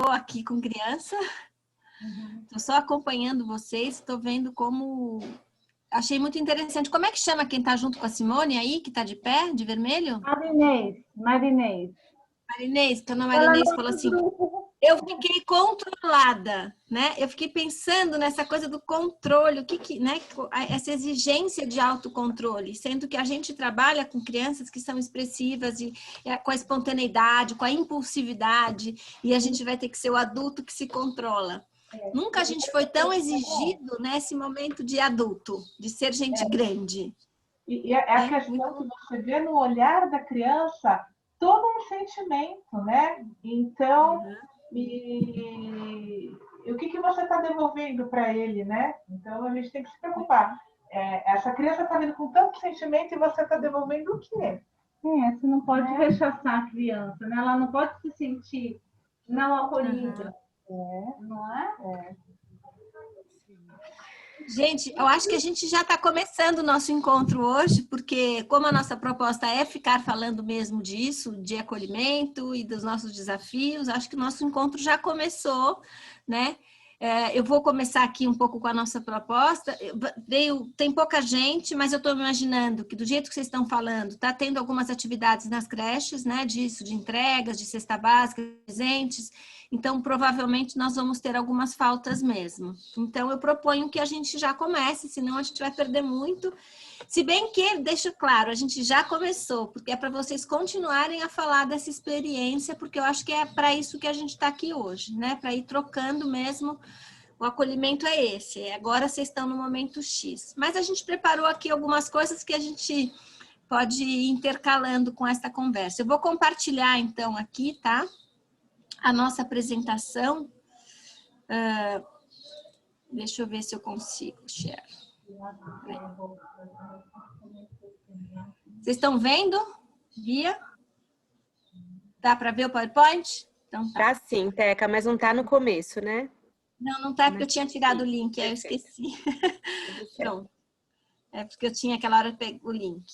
aqui com criança, estou só acompanhando vocês, estou vendo como... Achei muito interessante. Como é que chama quem está junto com a Simone aí, que está de pé, de vermelho? Marinês. Marinês, que a Ana Ela Marinês não falou é assim, grupo. eu fiquei controlada, né? Eu fiquei pensando nessa coisa do controle, né? Essa exigência de autocontrole, sendo que a gente trabalha com crianças que são expressivas e com a espontaneidade, com a impulsividade, e a gente vai ter que ser o adulto que se controla. Nunca a gente foi tão exigido nesse momento de adulto, de ser gente grande. E é a questão que você vê no olhar da criança todo um sentimento, né? Então, e o que você está devolvendo para ele, né? Então, a gente tem que se preocupar. Essa criança está vindo com tanto sentimento e você está devolvendo o quê? Você não pode rechaçar a criança, né? Ela não pode se sentir não acolhida, não é? Gente, eu acho que a gente já está começando o nosso encontro hoje, porque como a nossa proposta é ficar falando mesmo disso, de acolhimento e dos nossos desafios, acho que o nosso encontro já começou, né? Eu vou começar aqui um pouco com a nossa proposta. Tem pouca gente, mas eu estou imaginando que do jeito que vocês estão falando, está tendo algumas atividades nas creches, né? Disso, de entregas, de cesta básica, presentes. Então, provavelmente, nós vamos ter algumas faltas mesmo. Então, eu proponho que a gente já comece, senão a gente vai perder muito. Se bem que, deixo claro, a gente já começou, porque é para vocês continuarem a falar dessa experiência, porque eu acho que é para isso que a gente está aqui hoje, né? Para ir trocando mesmo. O acolhimento é esse. Agora vocês estão no momento X. Mas a gente preparou aqui algumas coisas que a gente pode ir intercalando com essa conversa. Eu vou compartilhar, então, aqui, tá? A nossa apresentação. Deixa eu ver se eu consigo share. Vocês estão vendo? Via? Dá para ver o PowerPoint? Então tá. Tá sim, Teca, mas não tá no começo, né? Não tá porque eu tinha tirado o link, aí eu esqueci. Pronto. É porque eu tinha aquela hora o link.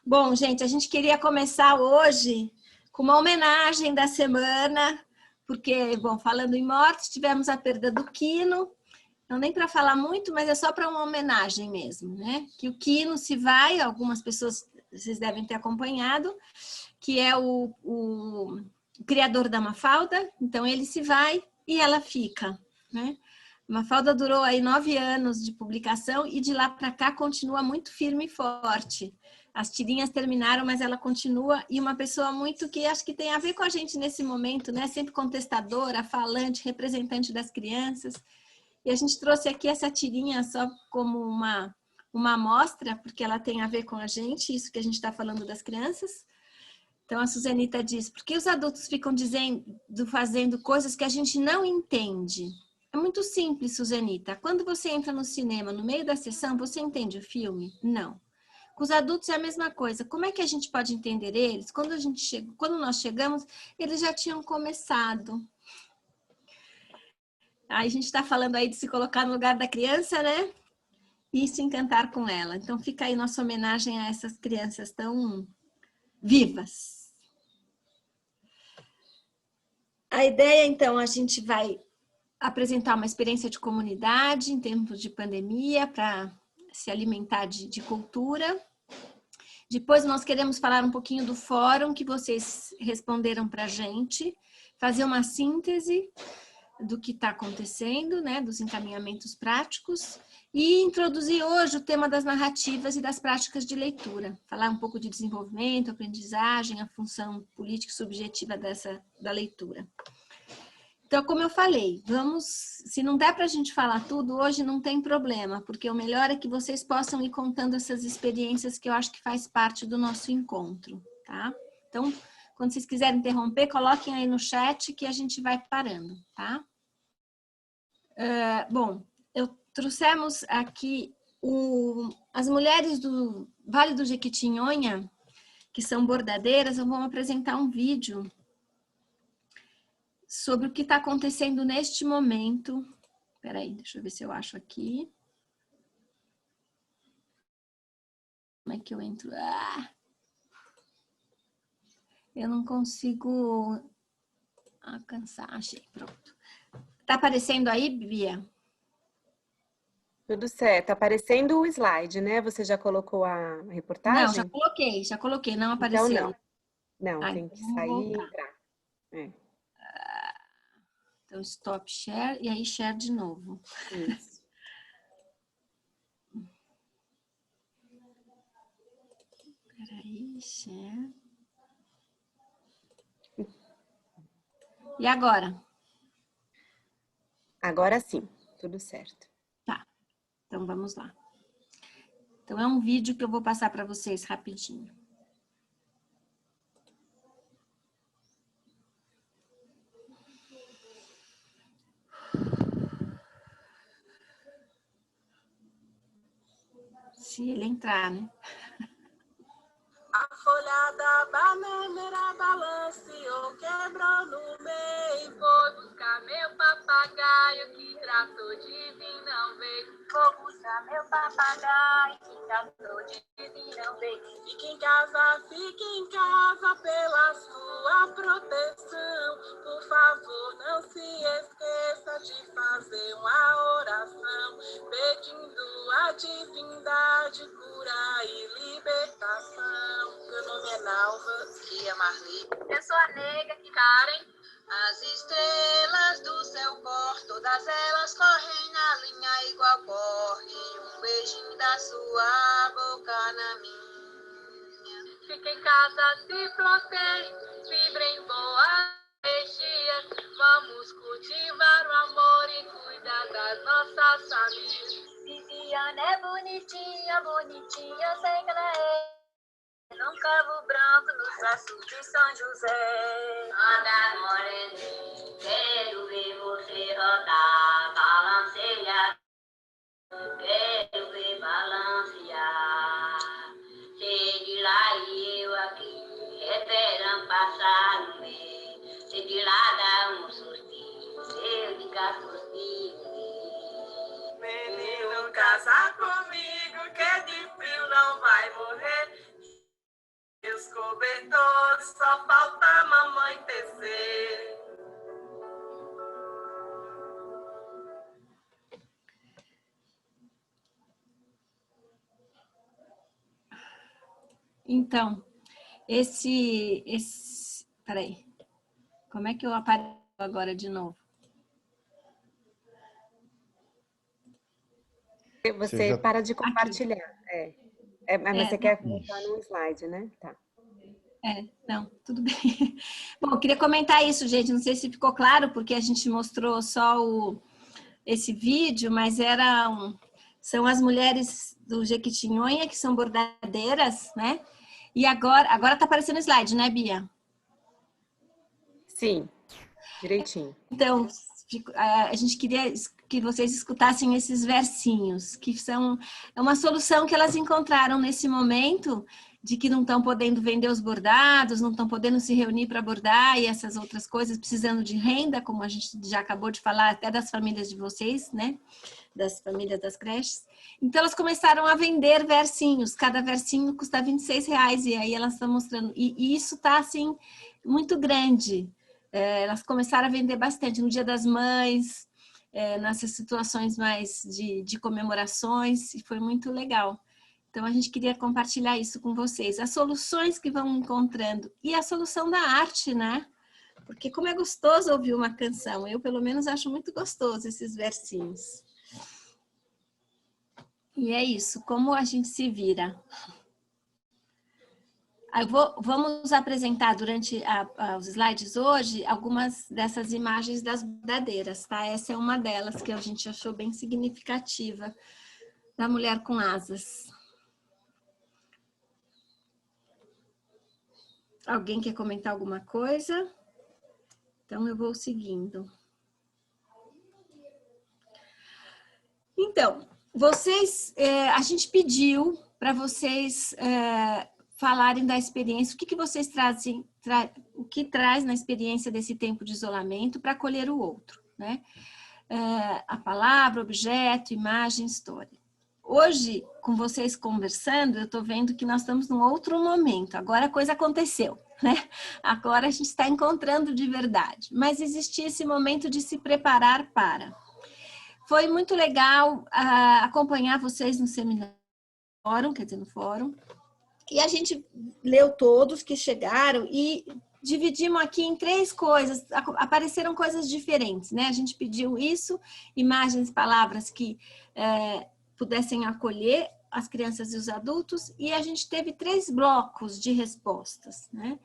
Bom, gente, a gente queria começar hoje com uma homenagem da semana, porque, bom, falando em morte, tivemos a perda do Quino. Não nem para falar muito, mas é só para uma homenagem mesmo, né? Que o Quino se vai, algumas pessoas vocês devem ter acompanhado, que é o criador da Mafalda, então ele se vai e ela fica, né? Mafalda durou aí 9 anos de publicação e de lá para cá continua muito firme e forte. As tirinhas terminaram, mas ela continua, e uma pessoa muito que acho que tem a ver com a gente nesse momento, né? Sempre contestadora, falante, representante das crianças. E a gente trouxe aqui essa tirinha só como uma amostra, porque ela tem a ver com a gente, isso que a gente está falando das crianças. Então, a Suzanita diz, por que os adultos ficam fazendo coisas que a gente não entende? É muito simples, Suzanita. Quando você entra no cinema, no meio da sessão, você entende o filme? Não. Com os adultos é a mesma coisa. Como é que a gente pode entender eles? Quando nós chegamos, eles já tinham começado. Aí a gente está falando aí de se colocar no lugar da criança, né? E se encantar com ela. Então fica aí nossa homenagem a essas crianças tão vivas. A ideia, então, a gente vai apresentar uma experiência de comunidade em tempos de pandemia para se alimentar de cultura. Depois nós queremos falar um pouquinho do fórum que vocês responderam para a gente, fazer uma síntese do que está acontecendo, né, dos encaminhamentos práticos, e introduzir hoje o tema das narrativas e das práticas de leitura. Falar um pouco de desenvolvimento, aprendizagem, a função política e subjetiva da leitura. Então, como eu falei, se não der para a gente falar tudo, hoje não tem problema, porque o melhor é que vocês possam ir contando essas experiências que eu acho que faz parte do nosso encontro, tá? Então, quando vocês quiserem interromper, coloquem aí no chat que a gente vai parando, tá? Bom, trouxemos aqui as mulheres do Vale do Jequitinhonha, que são bordadeiras, vão apresentar um vídeo sobre o que está acontecendo neste momento. Espera aí, deixa eu ver se eu acho aqui. Como é que eu entro? Eu não consigo... alcançar. Achei, pronto. Tá aparecendo aí, Bia? Tudo certo. Tá aparecendo o slide, né? Você já colocou a Não, reportagem? já coloquei, não Então apareceu. não. Não, tem Então que vamos sair e voltar. entrar. É, Então, stop share e aí share de novo. isso. Peraí, share. E agora? Agora sim, tudo certo. Tá, então vamos lá. Então, é um vídeo que eu vou passar para vocês rapidinho. Se ele entrar, né? A folha da bananeira balanceou, quebrou no meio. Vou buscar meu papagaio que tratou de vir, não veio. Vou buscar meu papagaio que tratou de vir, não veio. Fique em casa pela sua proteção. Por favor, não se esqueça de fazer uma oração, pedindo a divindade cura e libertação. Meu nome é Nalva, que é Marli. Eu sou a nega que Karen. As estrelas do céu cor, todas elas correm na linha igual corre. Um beijinho da sua boca na minha. Fica em casa, se protege, vibrem boas energias. Vamos cultivar o amor e cuidar das nossas famílias. Viviane é bonitinha, bonitinha, eu sei que ela é. Num cabo branco, nos braços de São José. Anda moreninha, quero ver você rodar, balancear. Quero ver balancear. Sei de lá e eu aqui, esperando passar no mês. Sei de lá dá um sustinho, eu de cá sustinho. Menino, casa comigo, que de frio não vai morrer. E os cobertores, só falta a mamãe tecer. Então, peraí. Como é que eu apareço agora de novo? Você já- para de compartilhar. Mas você quer voltar Isso. no slide, né? Tá. Não, tudo bem. Bom, eu queria comentar isso, gente. Não sei se ficou claro, porque a gente mostrou só esse vídeo, mas são as mulheres do Jequitinhonha, que são bordadeiras, né? E agora tá aparecendo o slide, né, Bia? Sim, direitinho. Então, a gente queria que vocês escutassem esses versinhos, que é uma solução que elas encontraram nesse momento de que não estão podendo vender os bordados, não estão podendo se reunir para bordar e essas outras coisas, precisando de renda, como a gente já acabou de falar, até das famílias de vocês, né? Das famílias das creches. Então, elas começaram a vender versinhos, cada versinho custa R$26, e aí elas estão mostrando, e isso está, assim, muito grande. Elas começaram a vender bastante no Dia das Mães, nessas situações mais de comemorações, e foi muito legal. Então, a gente queria compartilhar isso com vocês. As soluções que vão encontrando. E a solução da arte, né? Porque como é gostoso ouvir uma canção. Eu, pelo menos, acho muito gostoso esses versinhos. E é isso. Como a gente se vira. Vamos apresentar durante os slides hoje algumas dessas imagens das bordadeiras, tá? Essa é uma delas que a gente achou bem significativa, da mulher com asas. Alguém quer comentar alguma coisa? Então, eu vou seguindo. Então, a gente pediu para vocês falarem da experiência, o que vocês trazem, o que traz na experiência desse tempo de isolamento para acolher o outro, né? A palavra, objeto, imagem, história. Hoje, com vocês conversando, eu estou vendo que nós estamos num outro momento. Agora a coisa aconteceu. né? Agora a gente está encontrando de verdade. Mas existia esse momento de se preparar para. Foi muito legal acompanhar vocês no seminário, quer dizer, no fórum. E a gente leu todos que chegaram e dividimos aqui em 3 coisas. Apareceram coisas diferentes, né? A gente pediu isso, imagens, palavras que pudessem acolher as crianças e os adultos, e a gente teve 3 blocos de respostas, né?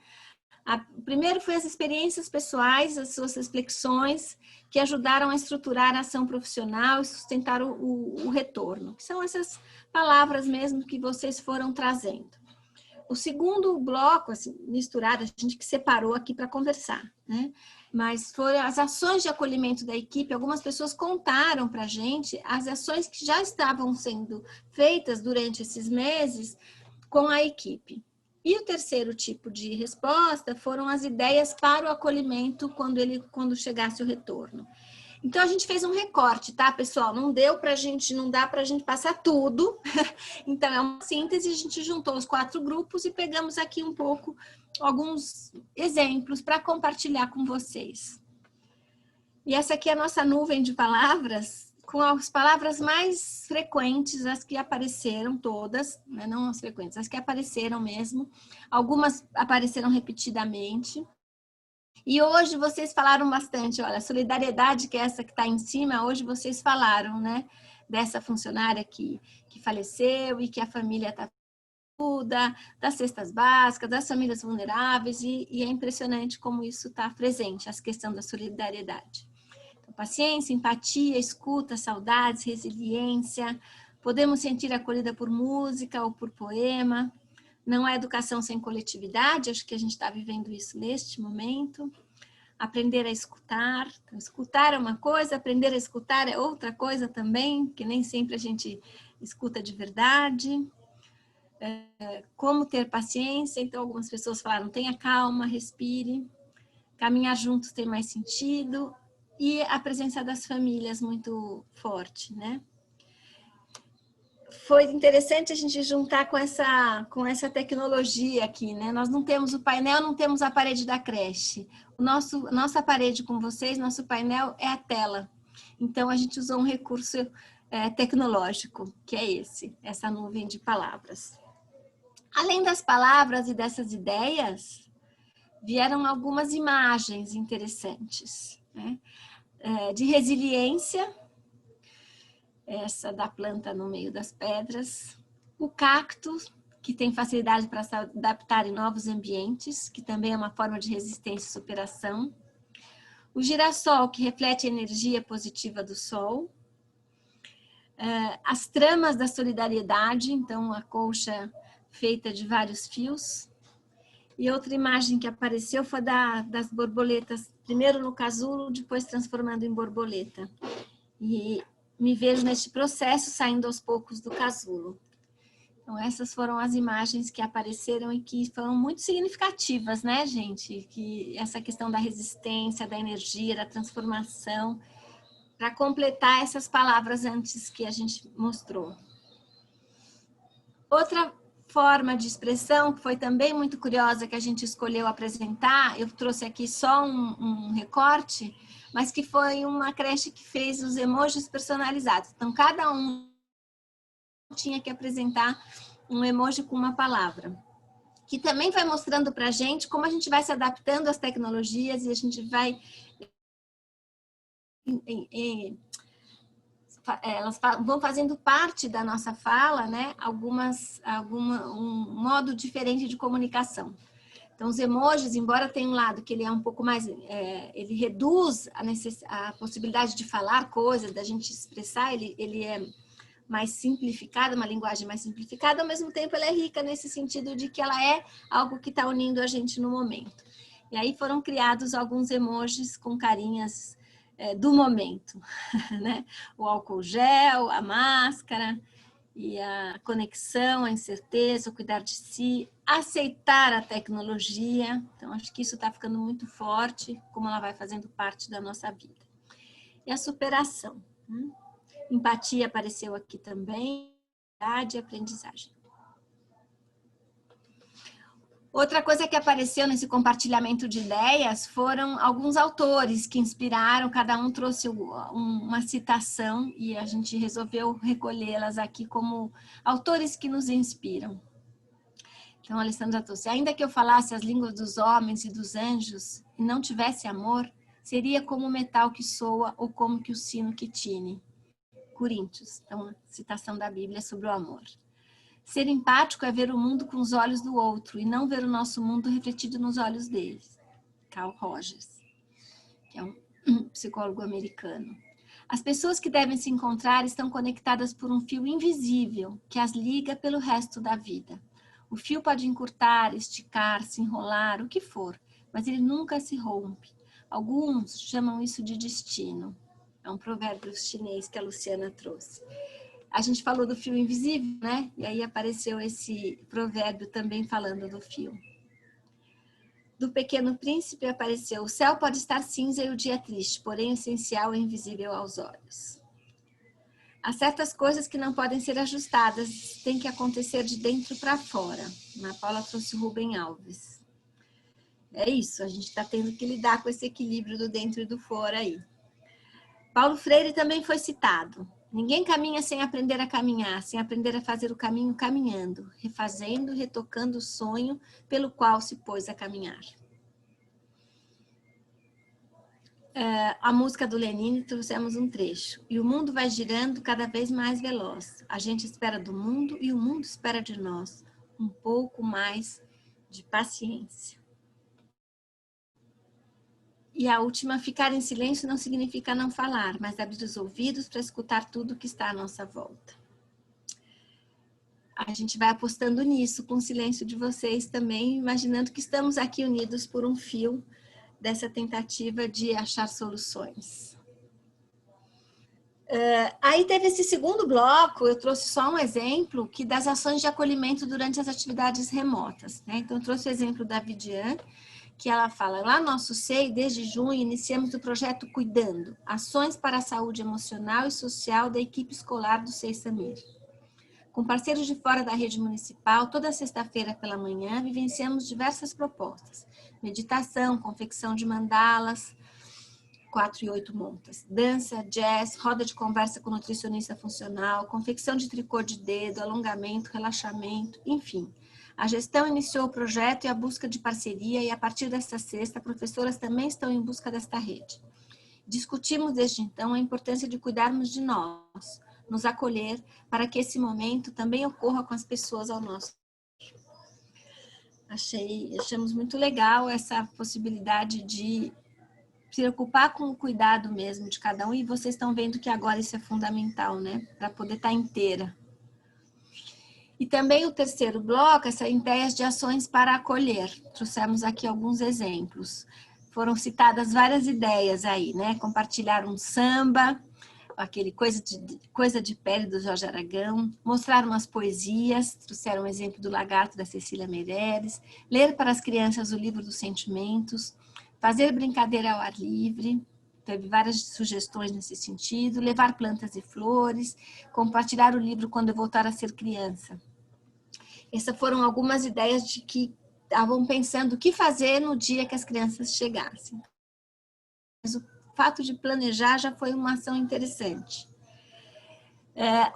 O primeiro foi as experiências pessoais, as suas reflexões que ajudaram a estruturar a ação profissional e sustentar o retorno, que são essas palavras mesmo que vocês foram trazendo. O segundo bloco, assim, misturado, a gente que separou aqui para conversar, né? Mas foram as ações de acolhimento da equipe. Algumas pessoas contaram para a gente as ações que já estavam sendo feitas durante esses meses com a equipe. E o terceiro tipo de resposta foram as ideias para o acolhimento quando chegasse o retorno. Então, a gente fez um recorte, tá, pessoal? Não dá pra gente passar tudo. Então, é uma síntese, a gente juntou os 4 grupos e pegamos aqui um pouco, alguns exemplos para compartilhar com vocês. E essa aqui é a nossa nuvem de palavras, com as palavras mais frequentes, as que apareceram todas, né? Não as frequentes, as que apareceram mesmo. Algumas apareceram repetidamente. E hoje vocês falaram bastante, olha, solidariedade, que é essa que está em cima, hoje vocês falaram, né, dessa funcionária que faleceu e que a família está toda, das cestas básicas, das famílias vulneráveis, e é impressionante como isso está presente, essa questão da solidariedade. Então, paciência, empatia, escuta, saudades, resiliência, podemos sentir acolhida por música ou por poema. Não há educação sem coletividade, acho que a gente está vivendo isso neste momento. Aprender a escutar. Então, escutar é uma coisa, aprender a escutar é outra coisa também, que nem sempre a gente escuta de verdade. Como ter paciência, então algumas pessoas falaram, tenha calma, respire. Caminhar juntos tem mais sentido. E a presença das famílias muito forte, né? Foi interessante a gente juntar com essa tecnologia aqui, né? Nós não temos o painel, não temos a parede da creche. Nossa parede com vocês, nosso painel é a tela. Então, a gente usou um recurso tecnológico, que é essa nuvem de palavras. Além das palavras e dessas ideias, vieram algumas imagens interessantes, né? De resiliência, essa da planta no meio das pedras, o cacto, que tem facilidade para se adaptar em novos ambientes, que também é uma forma de resistência e superação, o girassol, que reflete a energia positiva do sol, as tramas da solidariedade, então a colcha feita de vários fios, e outra imagem que apareceu foi das borboletas, primeiro no casulo, depois transformando em borboleta. E me vejo neste processo saindo aos poucos do casulo. Então, essas foram as imagens que apareceram e que foram muito significativas, né, gente? Que essa questão da resistência, da energia, da transformação, para completar essas palavras antes que a gente mostrou. Outra forma de expressão que foi também muito curiosa que a gente escolheu apresentar, eu trouxe aqui só um recorte, mas que foi uma creche que fez os emojis personalizados. Então, cada um tinha que apresentar um emoji com uma palavra, que também vai mostrando para a gente como a gente vai se adaptando às tecnologias e a gente vai... elas vão fazendo parte da nossa fala, né? Um modo diferente de comunicação. Então, os emojis, embora tenha um lado que ele é um pouco mais... ele reduz a possibilidade de falar coisas, da gente expressar, ele é mais simplificada, uma linguagem mais simplificada, ao mesmo tempo ela é rica nesse sentido de que ela é algo que está unindo a gente no momento. E aí foram criados alguns emojis com carinhas do momento, né? O álcool gel, a máscara, e a conexão, a incerteza, o cuidar de si, aceitar a tecnologia. Então, acho que isso está ficando muito forte, como ela vai fazendo parte da nossa vida. E a superação. Empatia apareceu aqui também, e aprendizagem. Outra coisa que apareceu nesse compartilhamento de ideias foram alguns autores que inspiraram, cada um trouxe uma citação e a gente resolveu recolhê-las aqui como autores que nos inspiram. Então, a Alessandra trouxe: ainda que eu falasse as línguas dos homens e dos anjos e não tivesse amor, seria como o metal que soa ou como que o sino que tine. Coríntios, então, citação da Bíblia sobre o amor. Ser empático é ver o mundo com os olhos do outro e não ver o nosso mundo refletido nos olhos deles. Carl Rogers, que é um psicólogo americano. As pessoas que devem se encontrar estão conectadas por um fio invisível que as liga pelo resto da vida. O fio pode encurtar, esticar, se enrolar, o que for, mas ele nunca se rompe. Alguns chamam isso de destino. É um provérbio chinês que a Luciana trouxe. A gente falou do fio invisível, né? E aí apareceu esse provérbio também falando do fio. Do Pequeno Príncipe apareceu: o céu pode estar cinza e o dia triste, porém o essencial é invisível aos olhos. Há certas coisas que não podem ser ajustadas, tem que acontecer de dentro para fora. Ana Paula trouxe o Rubem Alves. É isso, a gente está tendo que lidar com esse equilíbrio do dentro e do fora aí. Paulo Freire também foi citado. Ninguém caminha sem aprender a caminhar, sem aprender a fazer o caminho caminhando, refazendo, retocando o sonho pelo qual se pôs a caminhar. A música do Lenine, trouxemos um trecho. E o mundo vai girando cada vez mais veloz. A gente espera do mundo e o mundo espera de nós. Um pouco mais de paciência. E a última: ficar em silêncio não significa não falar, mas abrir os ouvidos para escutar tudo que está à nossa volta. A gente vai apostando nisso com o silêncio de vocês também, imaginando que estamos aqui unidos por um fio dessa tentativa de achar soluções. Aí teve esse segundo bloco, eu trouxe só um exemplo que das ações de acolhimento durante as atividades remotas, né? Então eu trouxe o exemplo da Vidiane, que ela fala: lá no nosso SEI, desde junho, iniciamos o projeto Cuidando, ações para a saúde emocional e social da equipe escolar do SEI Samir. Com parceiros de fora da rede municipal, toda sexta-feira pela manhã, vivenciamos diversas propostas: meditação, confecção de mandalas, 4 e 8 montas, dança, jazz, roda de conversa com nutricionista funcional, confecção de tricô de dedo, alongamento, relaxamento, enfim. A gestão iniciou o projeto e a busca de parceria, e a partir desta sexta, professoras também estão em busca desta rede. Discutimos desde então a importância de cuidarmos de nós, nos acolher, para que esse momento também ocorra com as pessoas ao nosso. Achamos muito legal essa possibilidade de se preocupar com o cuidado mesmo de cada um, e vocês estão vendo que agora isso é fundamental, né? Para poder estar inteira. E também o terceiro bloco, essa ideias de ações para acolher. Trouxemos aqui alguns exemplos. Foram citadas várias ideias aí, né? Compartilhar um samba, aquele Coisa de Pele do Jorge Aragão, mostrar umas poesias, trouxeram um exemplo do Lagarto da Cecília Meireles, ler para as crianças o livro dos sentimentos, fazer brincadeira ao ar livre, teve várias sugestões nesse sentido, levar plantas e flores, compartilhar o livro quando eu voltar a ser criança. Essas foram algumas ideias de que estavam pensando o que fazer no dia que as crianças chegassem. Mas o fato de planejar já foi uma ação interessante.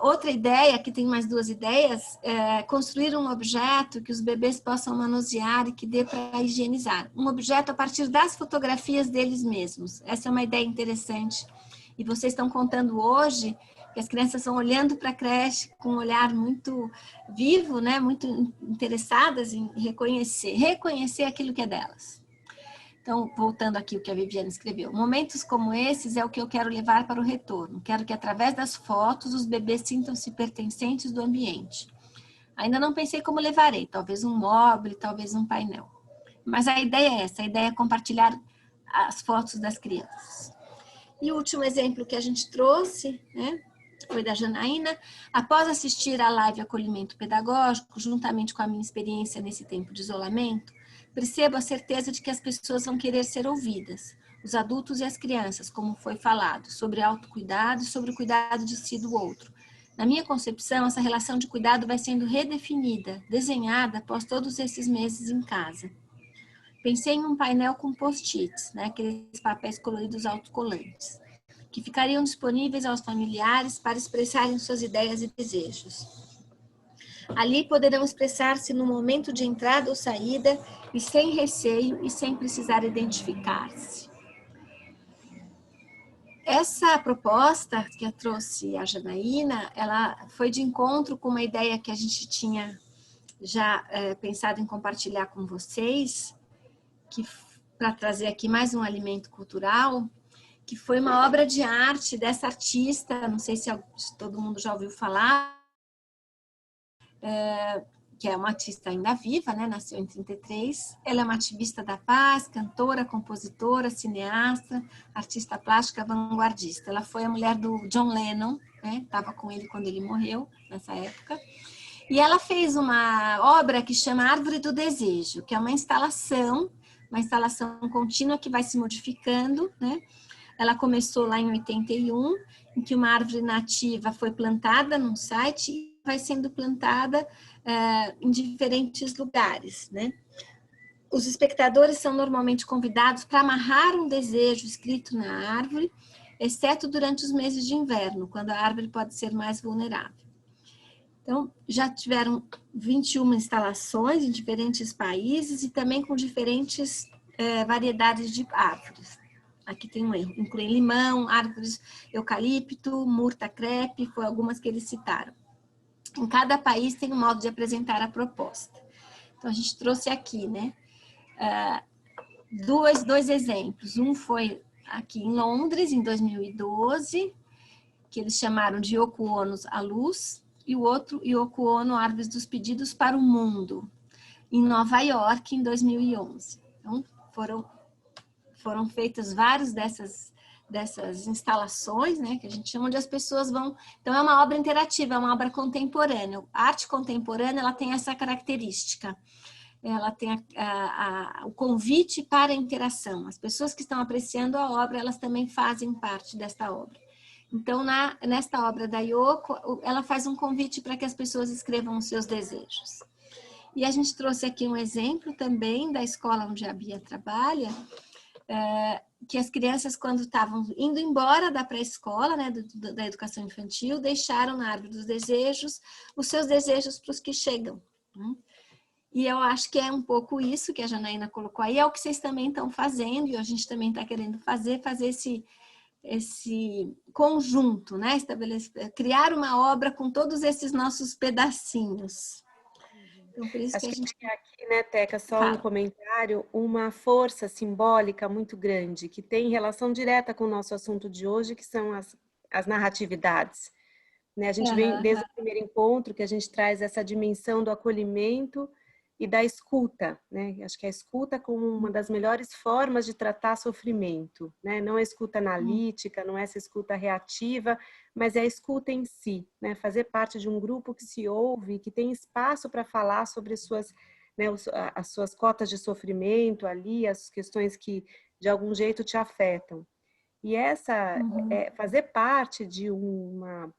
Outra ideia, que tem mais duas ideias, é construir um objeto que os bebês possam manusear e que dê para higienizar. Um objeto a partir das fotografias deles mesmos. Essa é uma ideia interessante. E vocês estão contando hoje que as crianças estão olhando para a creche com um olhar muito vivo, né? Muito interessadas em reconhecer aquilo que é delas. Então, voltando aqui o que a Viviane escreveu. Momentos como esses é o que eu quero levar para o retorno. Quero que, através das fotos, os bebês sintam-se pertencentes do ambiente. Ainda não pensei como levarei. Talvez um móvel, talvez um painel. Mas a ideia é essa. A ideia é compartilhar as fotos das crianças. E o último exemplo que a gente trouxe, né, foi da Janaína. Após assistir à live Acolhimento Pedagógico, juntamente com a minha experiência nesse tempo de isolamento, percebo a certeza de que as pessoas vão querer ser ouvidas, os adultos e as crianças, como foi falado, sobre autocuidado e sobre o cuidado de si do outro. Na minha concepção, essa relação de cuidado vai sendo redefinida, desenhada após todos esses meses em casa. Pensei em um painel com post-its, né, aqueles papéis coloridos autocolantes, que ficariam disponíveis aos familiares para expressarem suas ideias e desejos. Ali poderão expressar-se no momento de entrada ou saída e sem receio e sem precisar identificar-se. Essa proposta que eu trouxe a Janaína, ela foi de encontro com uma ideia que a gente tinha já pensado em compartilhar com vocês, que para trazer aqui mais um alimento cultural, que foi uma obra de arte dessa artista, não sei se todo mundo já ouviu falar, que é uma artista ainda viva, né? Nasceu em 33. Ela é uma ativista da paz, cantora, compositora, cineasta, artista plástica, vanguardista. Ela foi a mulher do John Lennon, né? Estava com ele quando ele morreu, nessa época. E ela fez uma obra que chama Árvore do Desejo, que é uma instalação contínua que vai se modificando, né? Ela começou lá em 81, em que uma árvore nativa foi plantada num site e vai sendo plantada em diferentes lugares, né? Os espectadores são normalmente convidados para amarrar um desejo escrito na árvore, exceto durante os meses de inverno, quando a árvore pode ser mais vulnerável. Então, já tiveram 21 instalações em diferentes países e também com diferentes variedades de árvores. Aqui tem um erro, inclui limão, árvores eucalipto, murta crepe, foi algumas que eles citaram. Em cada país tem um modo de apresentar a proposta. Então, a gente trouxe aqui, né, dois exemplos. Um foi aqui em Londres, em 2012, que eles chamaram de Yoko Ono à Luz, e o outro, Yoko Ono, Árvores dos Pedidos para o Mundo, em Nova York, em 2011. Então, foram feitas várias dessas instalações, né, que a gente chama, onde as pessoas vão... Então, é uma obra interativa, é uma obra contemporânea. A arte contemporânea, ela tem essa característica. Ela tem o convite para a interação. As pessoas que estão apreciando a obra, elas também fazem parte desta obra. Então, nesta obra da Yoko, ela faz um convite para que as pessoas escrevam os seus desejos. E a gente trouxe aqui um exemplo também da escola onde a Bia trabalha, que as crianças, quando estavam indo embora da pré-escola, né, da educação infantil, deixaram na árvore dos desejos os seus desejos para os que chegam. Né? E eu acho que é um pouco isso que a Janaína colocou aí, é o que vocês também estão fazendo, e a gente também está querendo fazer esse conjunto, né? Criar uma obra com todos esses nossos pedacinhos. Então, por isso Acho que a gente... tem aqui, né, Teca, só um comentário, uma força simbólica muito grande, que tem relação direta com o nosso assunto de hoje, que são as narratividades. Né? A gente vem, desde o primeiro encontro, que a gente traz essa dimensão do acolhimento e da escuta, né? Acho que a escuta como uma das melhores formas de tratar sofrimento, né? Não a escuta analítica, não é essa escuta reativa, mas é a escuta em si, né? Fazer parte de um grupo que se ouve, que tem espaço para falar sobre suas, né, as suas cotas de sofrimento ali, as questões que de algum jeito te afetam. E essa fazer parte de uma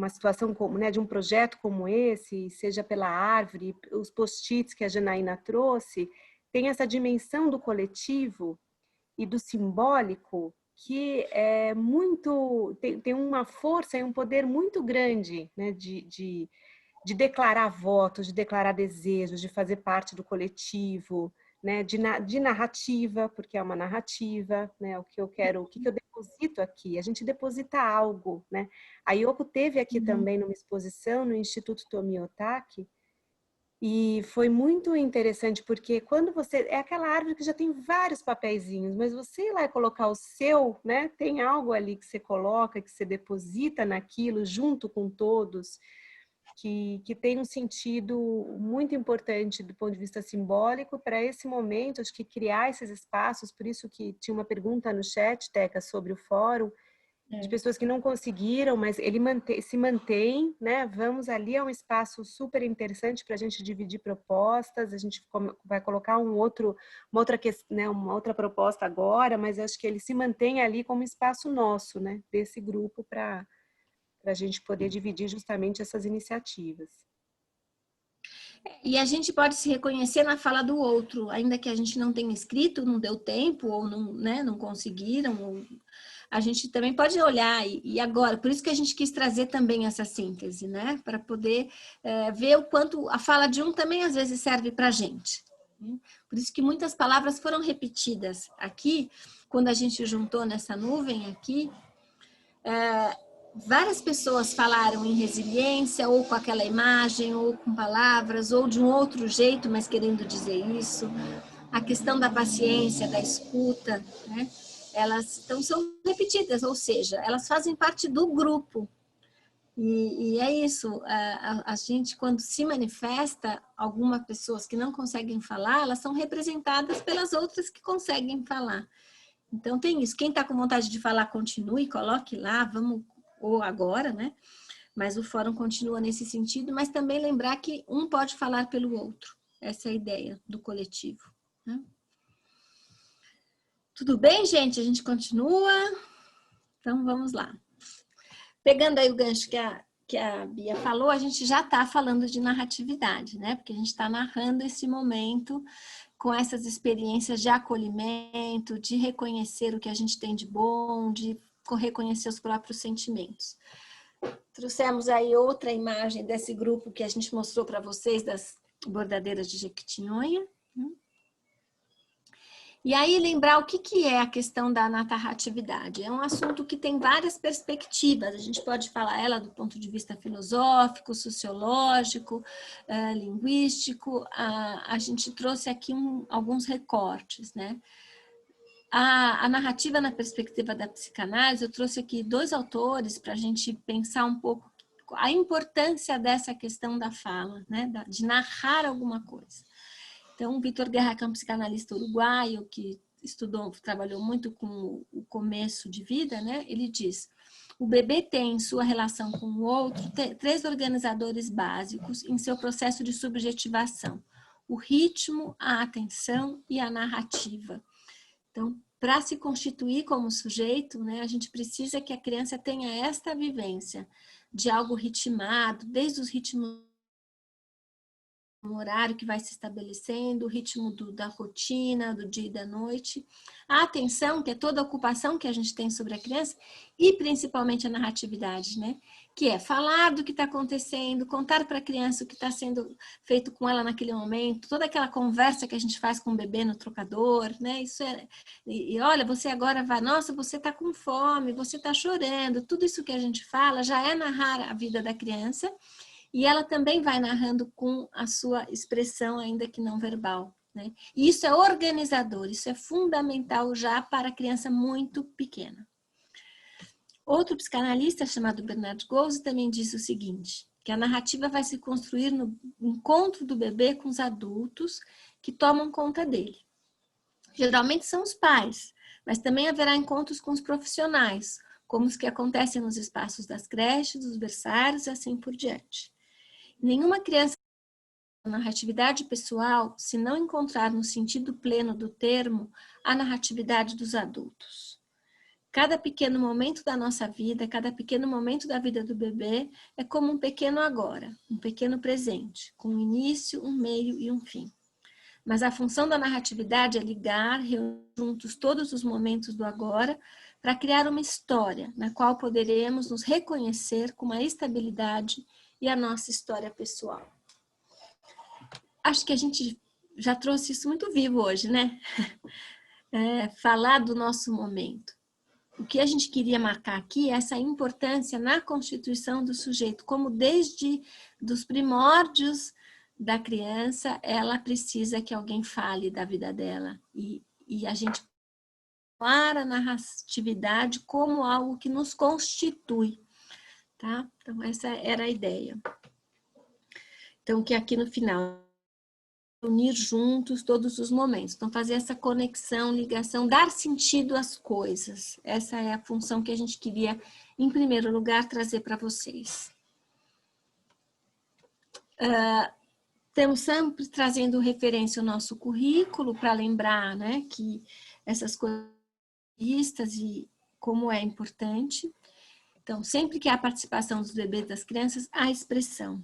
situação como, né, de um projeto como esse, seja pela árvore, os post-its que a Janaína trouxe, tem essa dimensão do coletivo e do simbólico que é muito, tem uma força e um poder muito grande, né, de declarar votos, de declarar desejos, de fazer parte do coletivo, né, de narrativa, porque é uma narrativa, né, o que eu quero, o que eu deposito aqui, a gente deposita algo, né. A Yoko teve aqui também numa exposição no Instituto Tomi Otaki, e foi muito interessante, porque quando você... É aquela árvore que já tem vários papeizinhos, mas você ir lá e colocar o seu, né, tem algo ali que você coloca, que você deposita naquilo junto com todos, que tem um sentido muito importante do ponto de vista simbólico para esse momento, acho que criar esses espaços, por isso que tinha uma pergunta no chat, Teca, sobre o fórum, de pessoas que não conseguiram, mas ele se mantém, né? Vamos ali, é um espaço super interessante para a gente dividir propostas, a gente vai colocar uma outra proposta agora, mas acho que ele se mantém ali como espaço nosso, né? Desse grupo para para a gente poder dividir justamente essas iniciativas. E a gente pode se reconhecer na fala do outro, ainda que a gente não tenha escrito, não deu tempo, ou não, né, não conseguiram, ou... a gente também pode olhar, e agora, por isso que a gente quis trazer também essa síntese, né, para poder ver o quanto a fala de um também às vezes serve para a gente. Por isso que muitas palavras foram repetidas aqui, quando a gente juntou nessa nuvem aqui, várias pessoas falaram em resiliência, ou com aquela imagem, ou com palavras, ou de um outro jeito, mas querendo dizer isso. A questão da paciência, da escuta, né? Elas são repetidas, ou seja, elas fazem parte do grupo. E é isso, a gente quando se manifesta, algumas pessoas que não conseguem falar, elas são representadas pelas outras que conseguem falar. Então tem isso, quem está com vontade de falar, continue, coloque lá, vamos, ou agora, né? Mas o fórum continua nesse sentido, mas também lembrar que um pode falar pelo outro. Essa é a ideia do coletivo, né? Tudo bem, gente? A gente continua? Então, vamos lá. Pegando aí o gancho que a Bia falou, a gente já está falando de narratividade, né? Porque a gente está narrando esse momento com essas experiências de acolhimento, de reconhecer o que a gente tem de bom, de reconhecer os próprios sentimentos. Trouxemos aí outra imagem desse grupo que a gente mostrou para vocês, das bordadeiras de Jequitinhonha. E aí lembrar o que é a questão da narratividade. É um assunto que tem várias perspectivas. A gente pode falar ela do ponto de vista filosófico, sociológico, linguístico. A gente trouxe aqui alguns recortes, né? A narrativa na perspectiva da psicanálise, eu trouxe aqui 2 autores para a gente pensar um pouco a importância dessa questão da fala, né? De narrar alguma coisa. Então, o Vitor Guerra, que é um psicanalista uruguaio, que trabalhou muito com o começo de vida, né? Ele diz, o bebê tem em sua relação com o outro 3 organizadores básicos em seu processo de subjetivação. O ritmo, a atenção e a narrativa. Então, para se constituir como sujeito, né, a gente precisa que a criança tenha esta vivência de algo ritmado, desde os ritmos no horário que vai se estabelecendo, o ritmo da rotina, do dia e da noite, a atenção, que é toda a ocupação que a gente tem sobre a criança, e principalmente a narratividade, né? Que é falar do que está acontecendo, contar para a criança o que está sendo feito com ela naquele momento, toda aquela conversa que a gente faz com o bebê no trocador, né? Isso é, e olha, você agora vai, nossa, você está com fome, você está chorando, tudo isso que a gente fala já é narrar a vida da criança. E ela também vai narrando com a sua expressão, ainda que não verbal, né? E isso é organizador, isso é fundamental já para a criança muito pequena. Outro psicanalista, chamado Bernard Goese, também diz o seguinte, que a narrativa vai se construir no encontro do bebê com os adultos que tomam conta dele. Geralmente são os pais, mas também haverá encontros com os profissionais, como os que acontecem nos espaços das creches, dos berçários e assim por diante. Nenhuma criança com narratividade pessoal se não encontrar no sentido pleno do termo a narratividade dos adultos. Cada pequeno momento da nossa vida, cada pequeno momento da vida do bebê é como um pequeno agora, um pequeno presente, com um início, um meio e um fim. Mas a função da narratividade é ligar, reunir juntos todos os momentos do agora para criar uma história na qual poderemos nos reconhecer com uma estabilidade e a nossa história pessoal. Acho que a gente já trouxe isso muito vivo hoje, né? Falar do nosso momento. O que a gente queria marcar aqui é essa importância na constituição do sujeito, como desde os primórdios da criança, ela precisa que alguém fale da vida dela. E a gente falar a narratividade como algo que nos constitui. Tá? Então, essa era a ideia. Então, que aqui no final, unir juntos todos os momentos. Então, fazer essa conexão, ligação, dar sentido às coisas. Essa é a função que a gente queria, em primeiro lugar, trazer para vocês. Estamos sempre trazendo referência ao nosso currículo, para lembrar, né, que essas coisas e como é importante. Então, sempre que há participação dos bebês e das crianças, há expressão.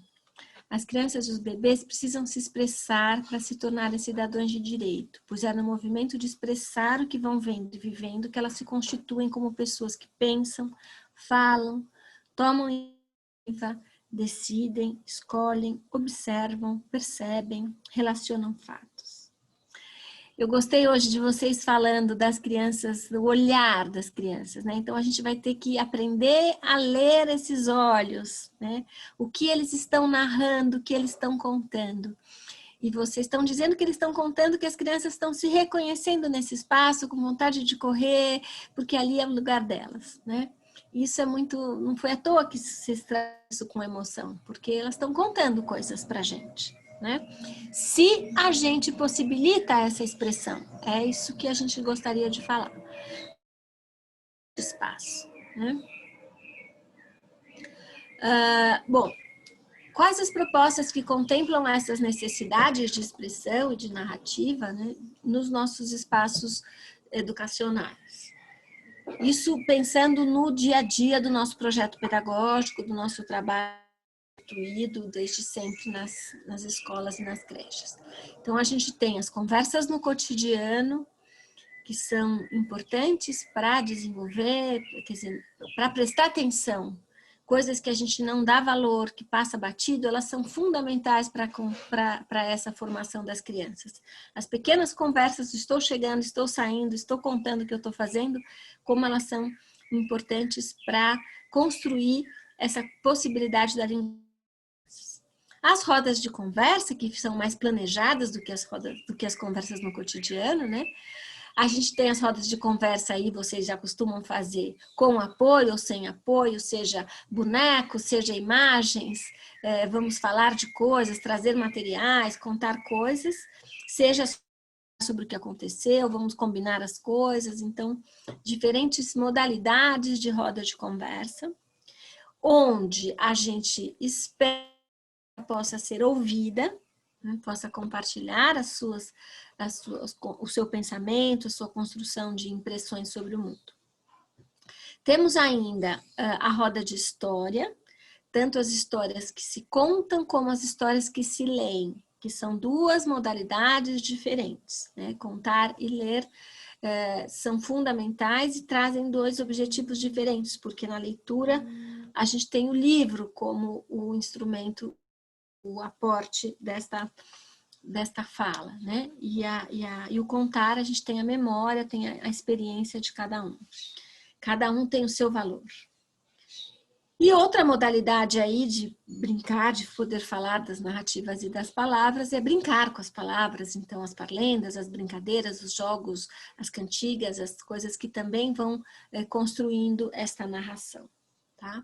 As crianças e os bebês precisam se expressar para se tornarem cidadãos de direito, pois é no movimento de expressar o que vão vendo e vivendo que elas se constituem como pessoas que pensam, falam, tomam iniciativa, decidem, escolhem, observam, percebem, relacionam fatos. Eu gostei hoje de vocês falando das crianças, do olhar das crianças, né? Então a gente vai ter que aprender a ler esses olhos, né? O que eles estão narrando, o que eles estão contando. E vocês estão dizendo que eles estão contando que as crianças estão se reconhecendo nesse espaço, com vontade de correr, porque ali é o lugar delas, né? Isso é muito, não foi à toa que se traz isso com emoção, porque elas estão contando coisas pra gente, né? Se a gente possibilita essa expressão, é isso que a gente gostaria de falar. Espaço, né? Bom, quais as propostas que contemplam essas necessidades de expressão e de narrativa, né, nos nossos espaços educacionais? Isso pensando no dia a dia do nosso projeto pedagógico, do nosso trabalho instituído desde sempre nas escolas e nas creches. Então, a gente tem as conversas no cotidiano, que são importantes para desenvolver, quer dizer, para prestar atenção. Coisas que a gente não dá valor, que passa batido, elas são fundamentais para essa formação das crianças. As pequenas conversas, estou chegando, estou saindo, estou contando o que eu estou fazendo, como elas são importantes para construir essa possibilidade da língua. As rodas de conversa, que são mais planejadas do que as conversas no cotidiano, né? A gente tem as rodas de conversa aí, vocês já costumam fazer com apoio ou sem apoio, seja bonecos, seja imagens, vamos falar de coisas, trazer materiais, contar coisas, seja sobre o que aconteceu, vamos combinar as coisas. Então, diferentes modalidades de roda de conversa, onde a gente espera que possa ser ouvida, possa compartilhar o seu pensamento, a sua construção de impressões sobre o mundo. Temos ainda a roda de história, tanto as histórias que se contam como as histórias que se leem, que são duas modalidades diferentes, né? Contar e ler são fundamentais e trazem dois objetivos diferentes, porque na leitura a gente tem o livro como o instrumento, o aporte desta fala, né? E o contar, a gente tem a memória, tem a experiência de cada um. Cada um tem o seu valor. E outra modalidade aí de brincar, de poder falar das narrativas e das palavras, é brincar com as palavras. Então, as parlendas, as brincadeiras, os jogos, as cantigas, as coisas que também vão construindo esta narração, tá?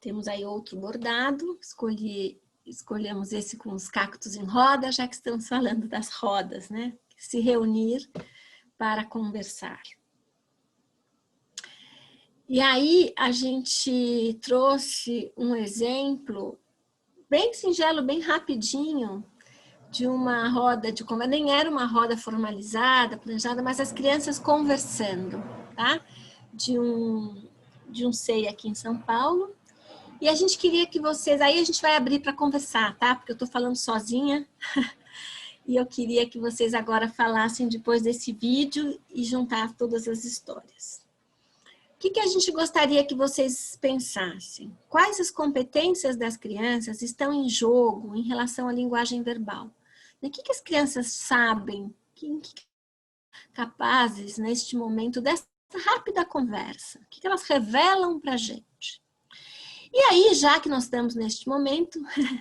Temos aí outro bordado, escolhemos esse com os cactos em roda, já que estamos falando das rodas, né? Se reunir para conversar. E aí a gente trouxe um exemplo bem singelo, bem rapidinho, de uma roda de conversa. Nem era uma roda formalizada, planejada, mas as crianças conversando, tá? De um SEI aqui em São Paulo. E a gente queria que vocês... Aí a gente vai abrir para conversar, tá? Porque eu estou falando sozinha. E eu queria que vocês agora falassem depois desse vídeo e juntar todas as histórias. O que a gente gostaria que vocês pensassem? Quais as competências das crianças estão em jogo em relação à linguagem verbal? O que as crianças sabem, que capazes neste momento dessa rápida conversa? O que elas revelam para a gente? E aí, já que nós estamos neste momento,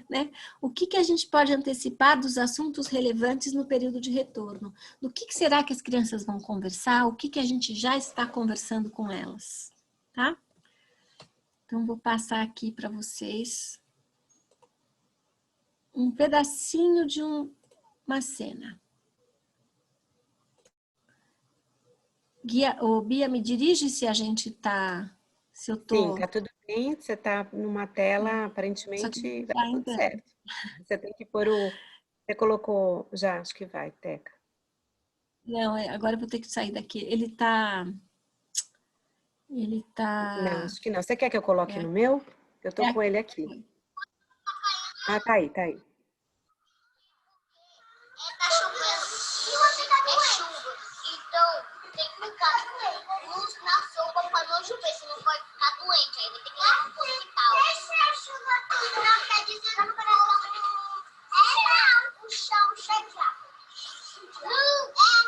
né, o que a gente pode antecipar dos assuntos relevantes no período de retorno? Do que será que as crianças vão conversar? O que a gente já está conversando com elas? Tá? Então, vou passar aqui para vocês um pedacinho de uma cena. Bia, me dirige se a gente está... Se eu tô... Sim, tá tudo bem. Você está numa tela, aparentemente vai dar tudo certo. Você tem que pôr o... Você colocou já, acho que vai, Teca. Não, agora eu vou ter que sair daqui. Ele tá... Ele tá... Não, acho que não. Você quer que eu coloque no meu? Eu tô com ele aqui. Ah, tá aí, tá aí. Tá chovendo, é chuva, então tem que ficar luz na sopa pra não chover, senão pode ficar doente, aí vai ter que ir pro hospital. Não quer dizer pra o chão cheio de água. Não é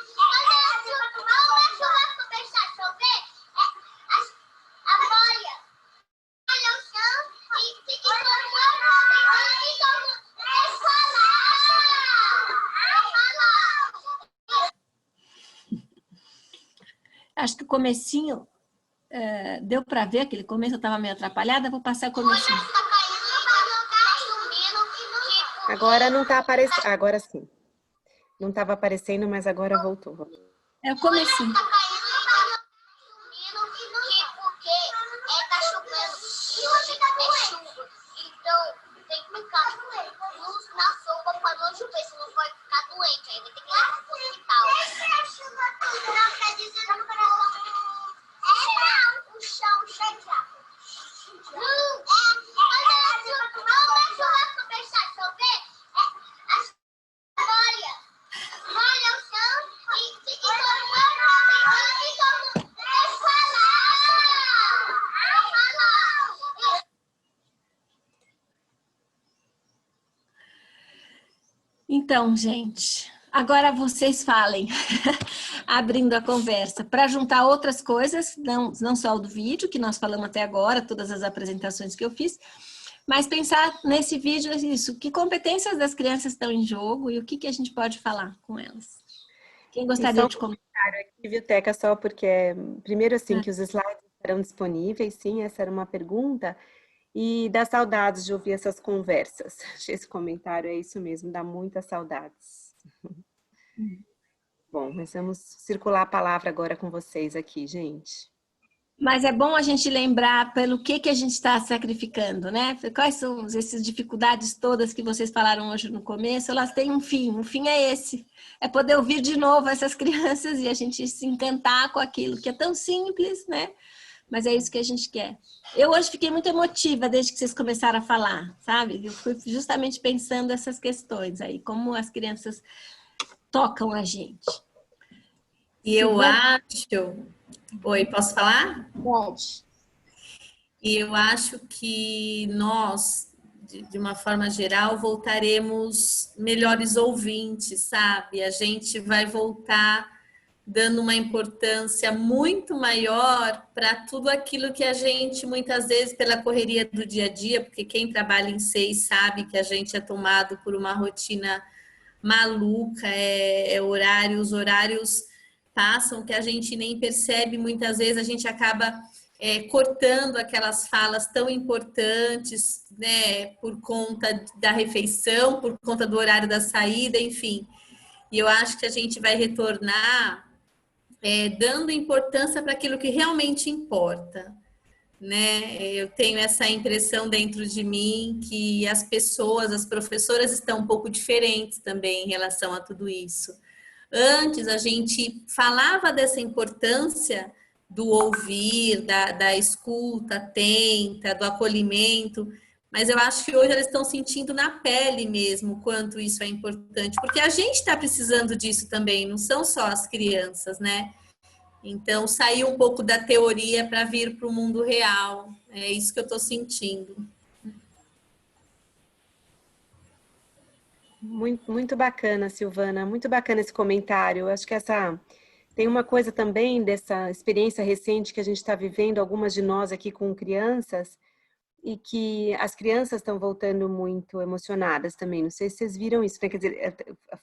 chuva pra deixar chover, a bolha. Olha o chão e fica Acho que o comecinho, deu para ver, aquele começo eu estava meio atrapalhada, vou passar o comecinho. Agora não tá aparecendo, agora sim. Não estava aparecendo, mas agora voltou. É o comecinho. Porque tá chovendo e hoje é chuva, então tem que ficar luz na sopa pra não chover, senão pode ficar doente, aí vai ter que ir pro hospital. Não quer dizer pra o chão cheio de água. Não é chuva pra deixar chover, molha o chão e fica Então, gente, agora vocês falem, abrindo a conversa, para juntar outras coisas, não só o do vídeo, que nós falamos até agora, todas as apresentações que eu fiz, mas pensar nesse vídeo isso, que competências das crianças estão em jogo e o que a gente pode falar com elas. Quem gostaria de comentar? Aqui, viu, Teca, só porque, primeiro assim, que os slides estarão disponíveis, sim, essa era uma pergunta, e dá saudades de ouvir essas conversas. Esse comentário é isso mesmo, dá muitas saudades. Bom, mas vamos circular a palavra agora com vocês aqui, gente. Mas é bom a gente lembrar pelo que a gente está sacrificando, né? Quais são essas dificuldades todas que vocês falaram hoje no começo? Elas têm um fim, o fim é esse. É poder ouvir de novo essas crianças e a gente se encantar com aquilo que é tão simples, né? Mas é isso que a gente quer. Eu hoje fiquei muito emotiva desde que vocês começaram a falar, sabe? Eu fui justamente pensando essas questões aí, como as crianças tocam a gente. E eu acho... Oi, posso falar? Pode. E eu acho que nós, de uma forma geral, voltaremos melhores ouvintes, sabe? A gente vai voltar dando uma importância muito maior para tudo aquilo que a gente, muitas vezes, pela correria do dia a dia, porque quem trabalha em SEI sabe que a gente é tomado por uma rotina maluca, os horários passam que a gente nem percebe, muitas vezes a gente acaba cortando aquelas falas tão importantes, né, por conta da refeição, por conta do horário da saída, enfim. E eu acho que a gente vai retornar dando importância para aquilo que realmente importa, né? Eu tenho essa impressão dentro de mim que as pessoas, as professoras estão um pouco diferentes também em relação a tudo isso. Antes a gente falava dessa importância do ouvir, da escuta atenta, do acolhimento, mas eu acho que hoje elas estão sentindo na pele mesmo o quanto isso é importante, porque a gente está precisando disso também, não são só as crianças, né? Então, sair um pouco da teoria para vir para o mundo real. É isso que eu estou sentindo. Muito bacana, Silvana. Muito bacana esse comentário. Eu acho que tem uma coisa também dessa experiência recente que a gente está vivendo, algumas de nós aqui com crianças, e que as crianças estão voltando muito emocionadas também. Não sei se vocês viram isso, né? Quer dizer,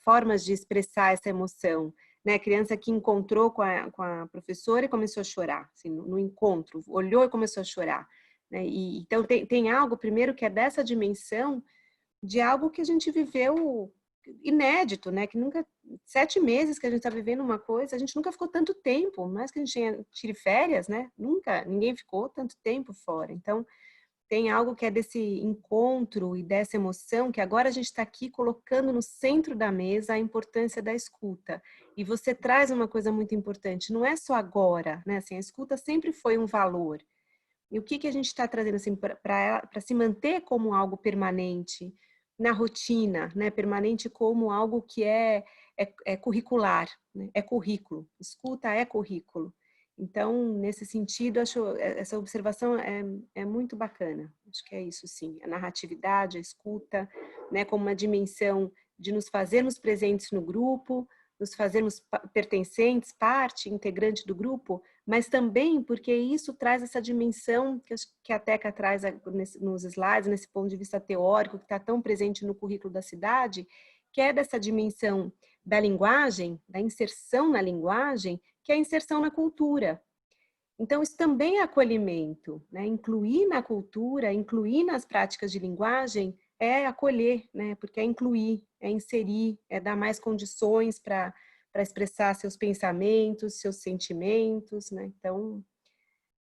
formas de expressar essa emoção. Né, a criança que encontrou com a professora e começou a chorar, assim, no encontro, olhou e começou a chorar. Né? Então, tem algo, primeiro, que é dessa dimensão de algo que a gente viveu inédito, né? Que nunca, 7 meses que a gente está vivendo uma coisa, a gente nunca ficou tanto tempo, mais que a gente tire férias, né? Nunca, ninguém ficou tanto tempo fora. Então, tem algo que é desse encontro e dessa emoção, que agora a gente está aqui colocando no centro da mesa a importância da escuta. E você traz uma coisa muito importante, não é só agora, né? Assim, a escuta sempre foi um valor. E o que a gente está trazendo assim, para se manter como algo permanente na rotina, né? Permanente como algo que é curricular, né? É currículo. Escuta é currículo. Então, nesse sentido, acho essa observação é muito bacana. Acho que é isso, sim. A narratividade, a escuta, né, como uma dimensão de nos fazermos presentes no grupo, nos fazermos pertencentes, parte, integrante do grupo, mas também porque isso traz essa dimensão que a Teca traz nos slides, nesse ponto de vista teórico, que está tão presente no currículo da cidade, que é dessa dimensão da linguagem, da inserção na linguagem, que é a inserção na cultura. Então, isso também é acolhimento, né? Incluir na cultura, incluir nas práticas de linguagem é acolher, né? Porque é incluir, é inserir, é dar mais condições para expressar seus pensamentos, seus sentimentos, né? Então,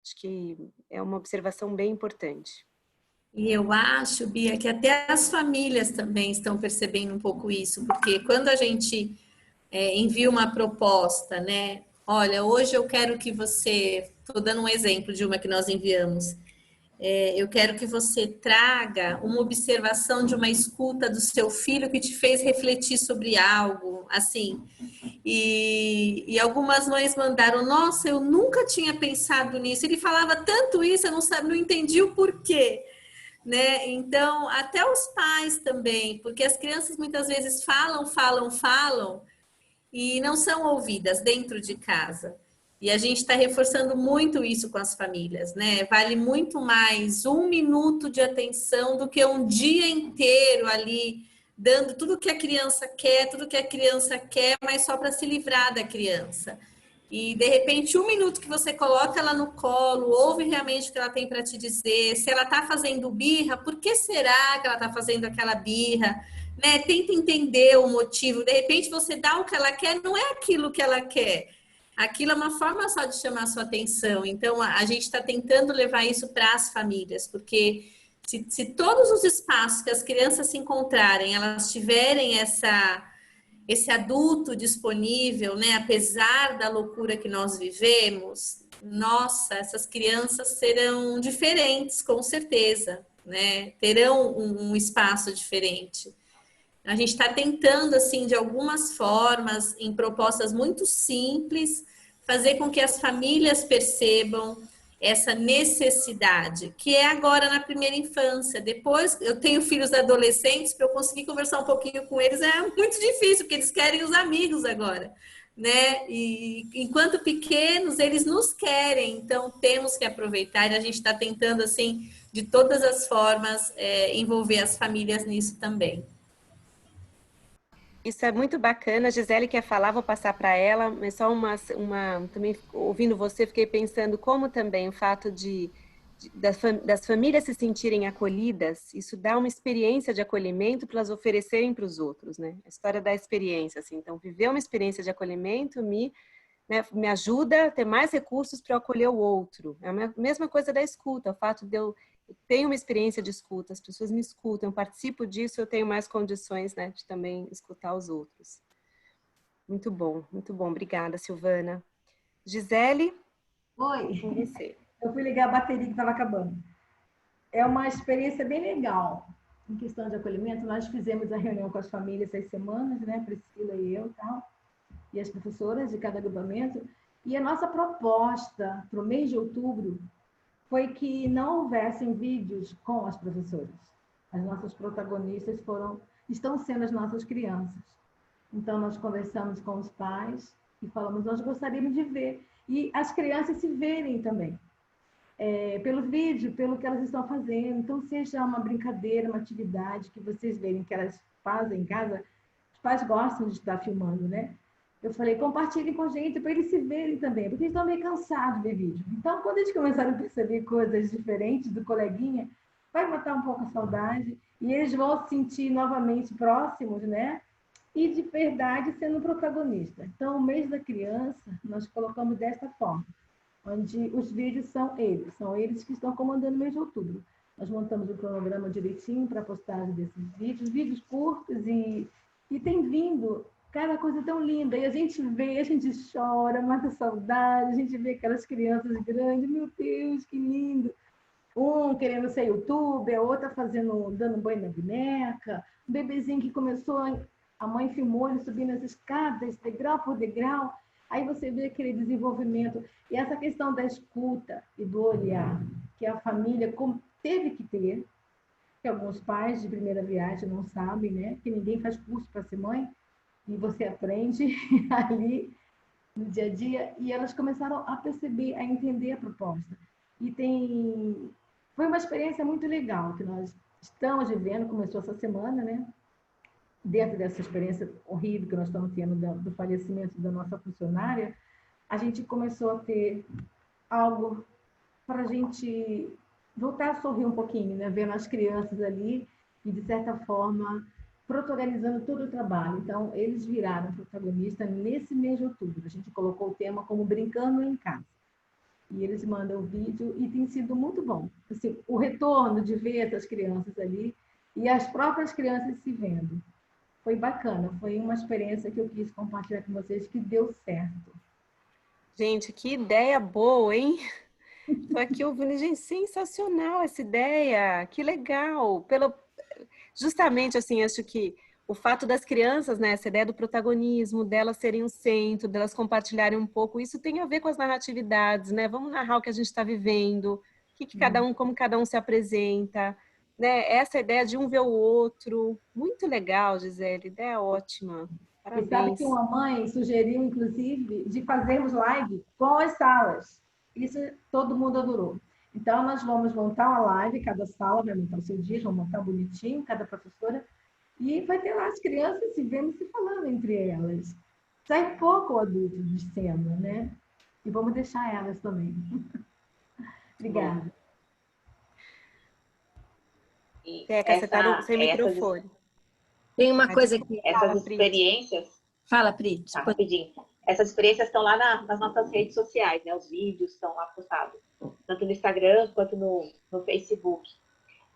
acho que é uma observação bem importante. E eu acho, Bia, que até as famílias também estão percebendo um pouco isso, porque quando a gente envia uma proposta, né? Olha, hoje eu quero que você, estou dando um exemplo de uma que nós enviamos, eu quero que você traga uma observação de uma escuta do seu filho que te fez refletir sobre algo, assim. E algumas mães mandaram, nossa, eu nunca tinha pensado nisso. Ele falava tanto isso, eu não entendi o porquê. Né? Então, até os pais também, porque as crianças muitas vezes falam e não são ouvidas dentro de casa. E a gente está reforçando muito isso com as famílias, né? Vale muito mais 1 minuto de atenção do que um dia inteiro ali, dando tudo que a criança quer, mas só para se livrar da criança. E, de repente, 1 minuto que você coloca ela no colo, ouve realmente o que ela tem para te dizer. Se ela está fazendo birra, por que será que ela está fazendo aquela birra? Né? Tenta entender o motivo. De repente, você dá o que ela quer, não é aquilo que ela quer. Aquilo é uma forma só de chamar a sua atenção. Então, a gente está tentando levar isso para as famílias, porque se todos os espaços que as crianças se encontrarem, elas tiverem esse adulto disponível, né? Apesar da loucura que nós vivemos, nossa, essas crianças serão diferentes, com certeza, né? Terão um espaço diferente. A gente está tentando, assim, de algumas formas, em propostas muito simples, fazer com que as famílias percebam essa necessidade, que é agora na primeira infância. Depois, eu tenho filhos adolescentes, para eu conseguir conversar um pouquinho com eles é muito difícil, porque eles querem os amigos agora, né? E enquanto pequenos, eles nos querem, então temos que aproveitar, e a gente está tentando, assim, de todas as formas, envolver as famílias nisso também. Isso é muito bacana. A Gisele quer falar, vou passar para ela, mas só também ouvindo você, fiquei pensando como também o fato das famílias se sentirem acolhidas, isso dá uma experiência de acolhimento para elas oferecerem para os outros, né? A história da experiência, assim. Então, viver uma experiência de acolhimento me ajuda a ter mais recursos para acolher o outro. É a mesma coisa da escuta, o fato de eu tenho uma experiência de escuta, as pessoas me escutam, eu participo disso, eu tenho mais condições, né, de também escutar os outros. Muito bom, obrigada, Silvana. Gisele? Oi, com você. Eu fui ligar a bateria que estava acabando. É uma experiência bem legal em questão de acolhimento. Nós fizemos a reunião com as famílias essas semanas, né, Priscila e eu, tal, e as professoras de cada agrupamento, e a nossa proposta para o mês de outubro foi que não houvessem vídeos com as professoras. As nossas protagonistas estão sendo as nossas crianças. Então, nós conversamos com os pais e falamos, nós gostaríamos de ver. E as crianças se verem também. Pelo vídeo, pelo que elas estão fazendo. Então, seja uma brincadeira, uma atividade que vocês verem que elas fazem em casa, os pais gostam de estar filmando, né? Eu falei, compartilhem com a gente para eles se verem também, porque eles estão meio cansados de ver vídeo. Então, quando eles começarem a perceber coisas diferentes do coleguinha, vai matar um pouco a saudade e eles vão se sentir novamente próximos, né? E de verdade sendo protagonista. Então, o mês da criança, nós colocamos desta forma, onde os vídeos são eles que estão comandando o mês de outubro. Nós montamos o cronograma direitinho para a postagem desses vídeos curtos, e tem vindo cada coisa tão linda. E a gente vê, a gente chora, mata saudade, a gente vê aquelas crianças grandes, meu Deus, que lindo! Um querendo ser youtuber, a outra dando banho na boneca, um bebezinho que começou, a mãe filmou ele subindo as escadas, degrau por degrau. Aí você vê aquele desenvolvimento. E essa questão da escuta e do olhar, que a família teve que ter, que alguns pais de primeira viagem não sabem, né? Que ninguém faz curso para ser mãe, e você aprende ali no dia a dia, e elas começaram a perceber, a entender a proposta. Foi uma experiência muito legal que nós estamos vivendo, começou essa semana, né? Dentro dessa experiência horrível que nós estamos tendo do falecimento da nossa funcionária, a gente começou a ter algo para a gente voltar a sorrir um pouquinho, né? Vendo as crianças ali e, de certa forma, protagonizando todo o trabalho. Então, eles viraram protagonistas nesse mês de outubro. A gente colocou o tema como Brincando em Casa. E eles mandam o vídeo e tem sido muito bom. Assim, o retorno de ver essas crianças ali e as próprias crianças se vendo. Foi bacana, foi uma experiência que eu quis compartilhar com vocês, que deu certo. Gente, que ideia boa, hein? Tô aqui ouvindo, gente, sensacional essa ideia, que legal. Justamente, assim, acho que o fato das crianças, né, essa ideia do protagonismo, delas serem o centro, delas compartilharem um pouco, isso tem a ver com as narratividades, né? Vamos narrar o que a gente está vivendo, como cada um se apresenta, né? Essa ideia de um ver o outro, muito legal, Gisele, ideia ótima. Parabéns. E sabe que uma mãe sugeriu, inclusive, de fazermos live com as salas. Isso todo mundo adorou. Então, nós vamos montar uma live, cada sala vai montar o seu dia, vamos montar bonitinho, cada professora, e vai ter lá as crianças se vendo e se falando entre elas. Sai pouco o adulto de cena, né? E vamos deixar elas também. Obrigada. Teca, você está sem microfone. Tem uma coisa que... Essas experiências... Fala, Pri. Tá, rapidinho. Essas experiências estão lá nas nossas redes sociais, né? Os vídeos estão lá postados. Tanto no Instagram quanto no Facebook.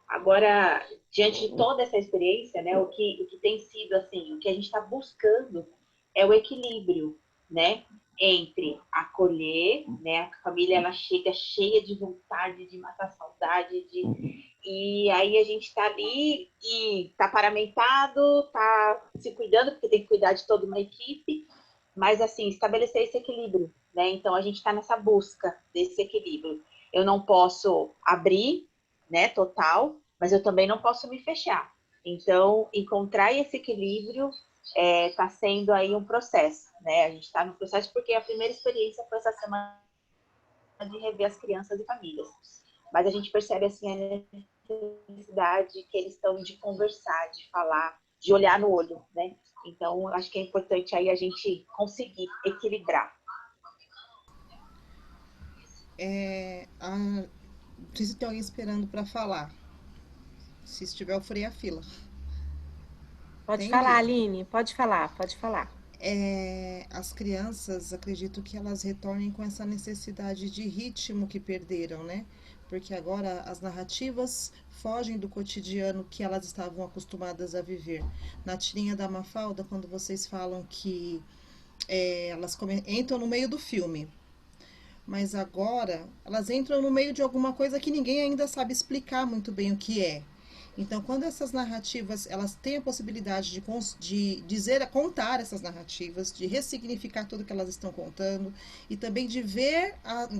Agora, diante de toda essa experiência, né? O que tem sido, assim, o que a gente está buscando é o equilíbrio, né? Entre acolher, né? A família, ela chega cheia de vontade, de matar saudade, e aí a gente está ali e está paramentado, está se cuidando, porque tem que cuidar de toda uma equipe, mas, assim, estabelecer esse equilíbrio, né? Então, a gente está nessa busca desse equilíbrio. Eu não posso abrir, né, total, mas eu também não posso me fechar. Então, encontrar esse equilíbrio está sendo aí um processo, né? A gente está no processo porque a primeira experiência foi essa semana de rever as crianças e famílias. Mas a gente percebe, assim, a necessidade que eles estão de conversar, de falar, de olhar no olho, né? Então, acho que é importante aí a gente conseguir equilibrar. Não sei se tem alguém esperando para falar. Se estiver, eu furei a fila. Pode falar, Aline, pode falar. As crianças, acredito que elas retornem com essa necessidade de ritmo que perderam, né? Porque agora as narrativas fogem do cotidiano que elas estavam acostumadas a viver. Na tirinha da Mafalda, quando vocês falam que elas entram no meio do filme, mas agora elas entram no meio de alguma coisa que ninguém ainda sabe explicar muito bem o que é. Então, quando essas narrativas, elas têm a possibilidade de contar essas narrativas, de ressignificar tudo que elas estão contando, e também de ver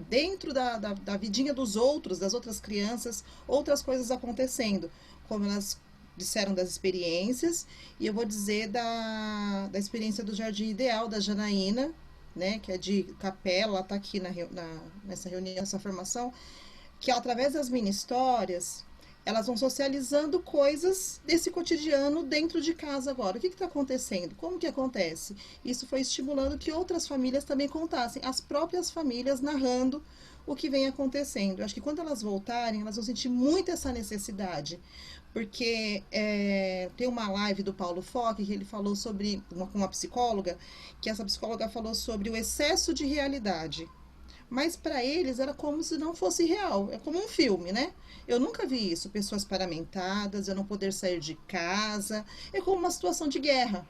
dentro da vidinha dos outros, das outras crianças, outras coisas acontecendo, como elas disseram das experiências, e eu vou dizer da experiência do Jardim Ideal, da Janaína, né, que é de Capela, ela está aqui nessa reunião, nessa formação, que através das mini-histórias, elas vão socializando coisas desse cotidiano dentro de casa agora. O que está acontecendo? Como que acontece? Isso foi estimulando que outras famílias também contassem, as próprias famílias narrando o que vem acontecendo. Eu acho que quando elas voltarem, elas vão sentir muito essa necessidade. Porque tem uma live do Paulo Fock que ele falou sobre, com uma psicóloga, que essa psicóloga falou sobre o excesso de realidade. mas para eles era como se não fosse real, é como um filme, né? Eu nunca vi isso, pessoas paramentadas, eu não poder sair de casa, é como uma situação de guerra.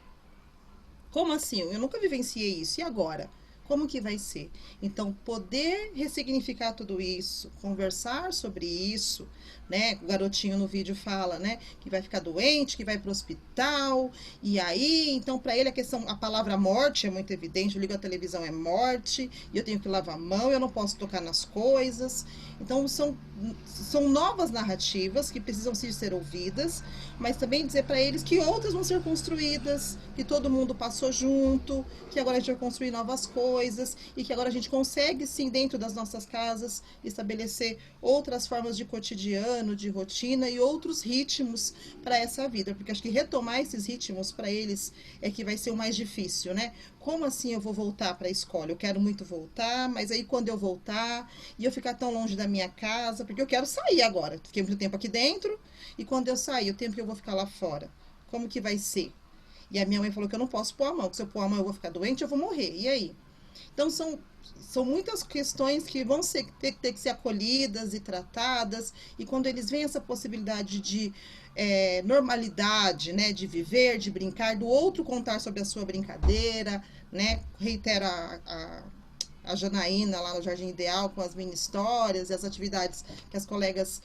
Como assim? Eu nunca vivenciei isso, e agora? Como que vai ser? Então, poder ressignificar tudo isso, conversar sobre isso, né? O garotinho no vídeo fala, né? Que vai ficar doente, que vai para o hospital, e aí, então, para ele a palavra morte é muito evidente. Eu ligo a televisão, é morte, e eu tenho que lavar a mão, eu não posso tocar nas coisas. Então, são novas narrativas que precisam ser ouvidas, mas também dizer para eles que outras vão ser construídas, que todo mundo passou junto, que agora a gente vai construir novas coisas e que agora a gente consegue, sim, dentro das nossas casas, estabelecer outras formas de cotidiano, de rotina e outros ritmos para essa vida, porque acho que retomar esses ritmos para eles é que vai ser o mais difícil, né? Como assim eu vou voltar para a escola? Eu quero muito voltar, mas aí quando eu voltar e eu ficar tão longe da minha casa, porque eu quero sair agora. Fiquei muito tempo aqui dentro e quando eu sair, o tempo que eu vou ficar lá fora, como que vai ser? E a minha mãe falou que eu não posso pôr a mão, que se eu pôr a mão eu vou ficar doente, eu vou morrer. E aí? Então, são muitas questões que vão ter que ser acolhidas e tratadas. E quando eles veem essa possibilidade de normalidade, né, de viver, de brincar, do outro contar sobre a sua brincadeira, né? Reitero a Janaína lá no Jardim Ideal com as mini histórias e as atividades que as colegas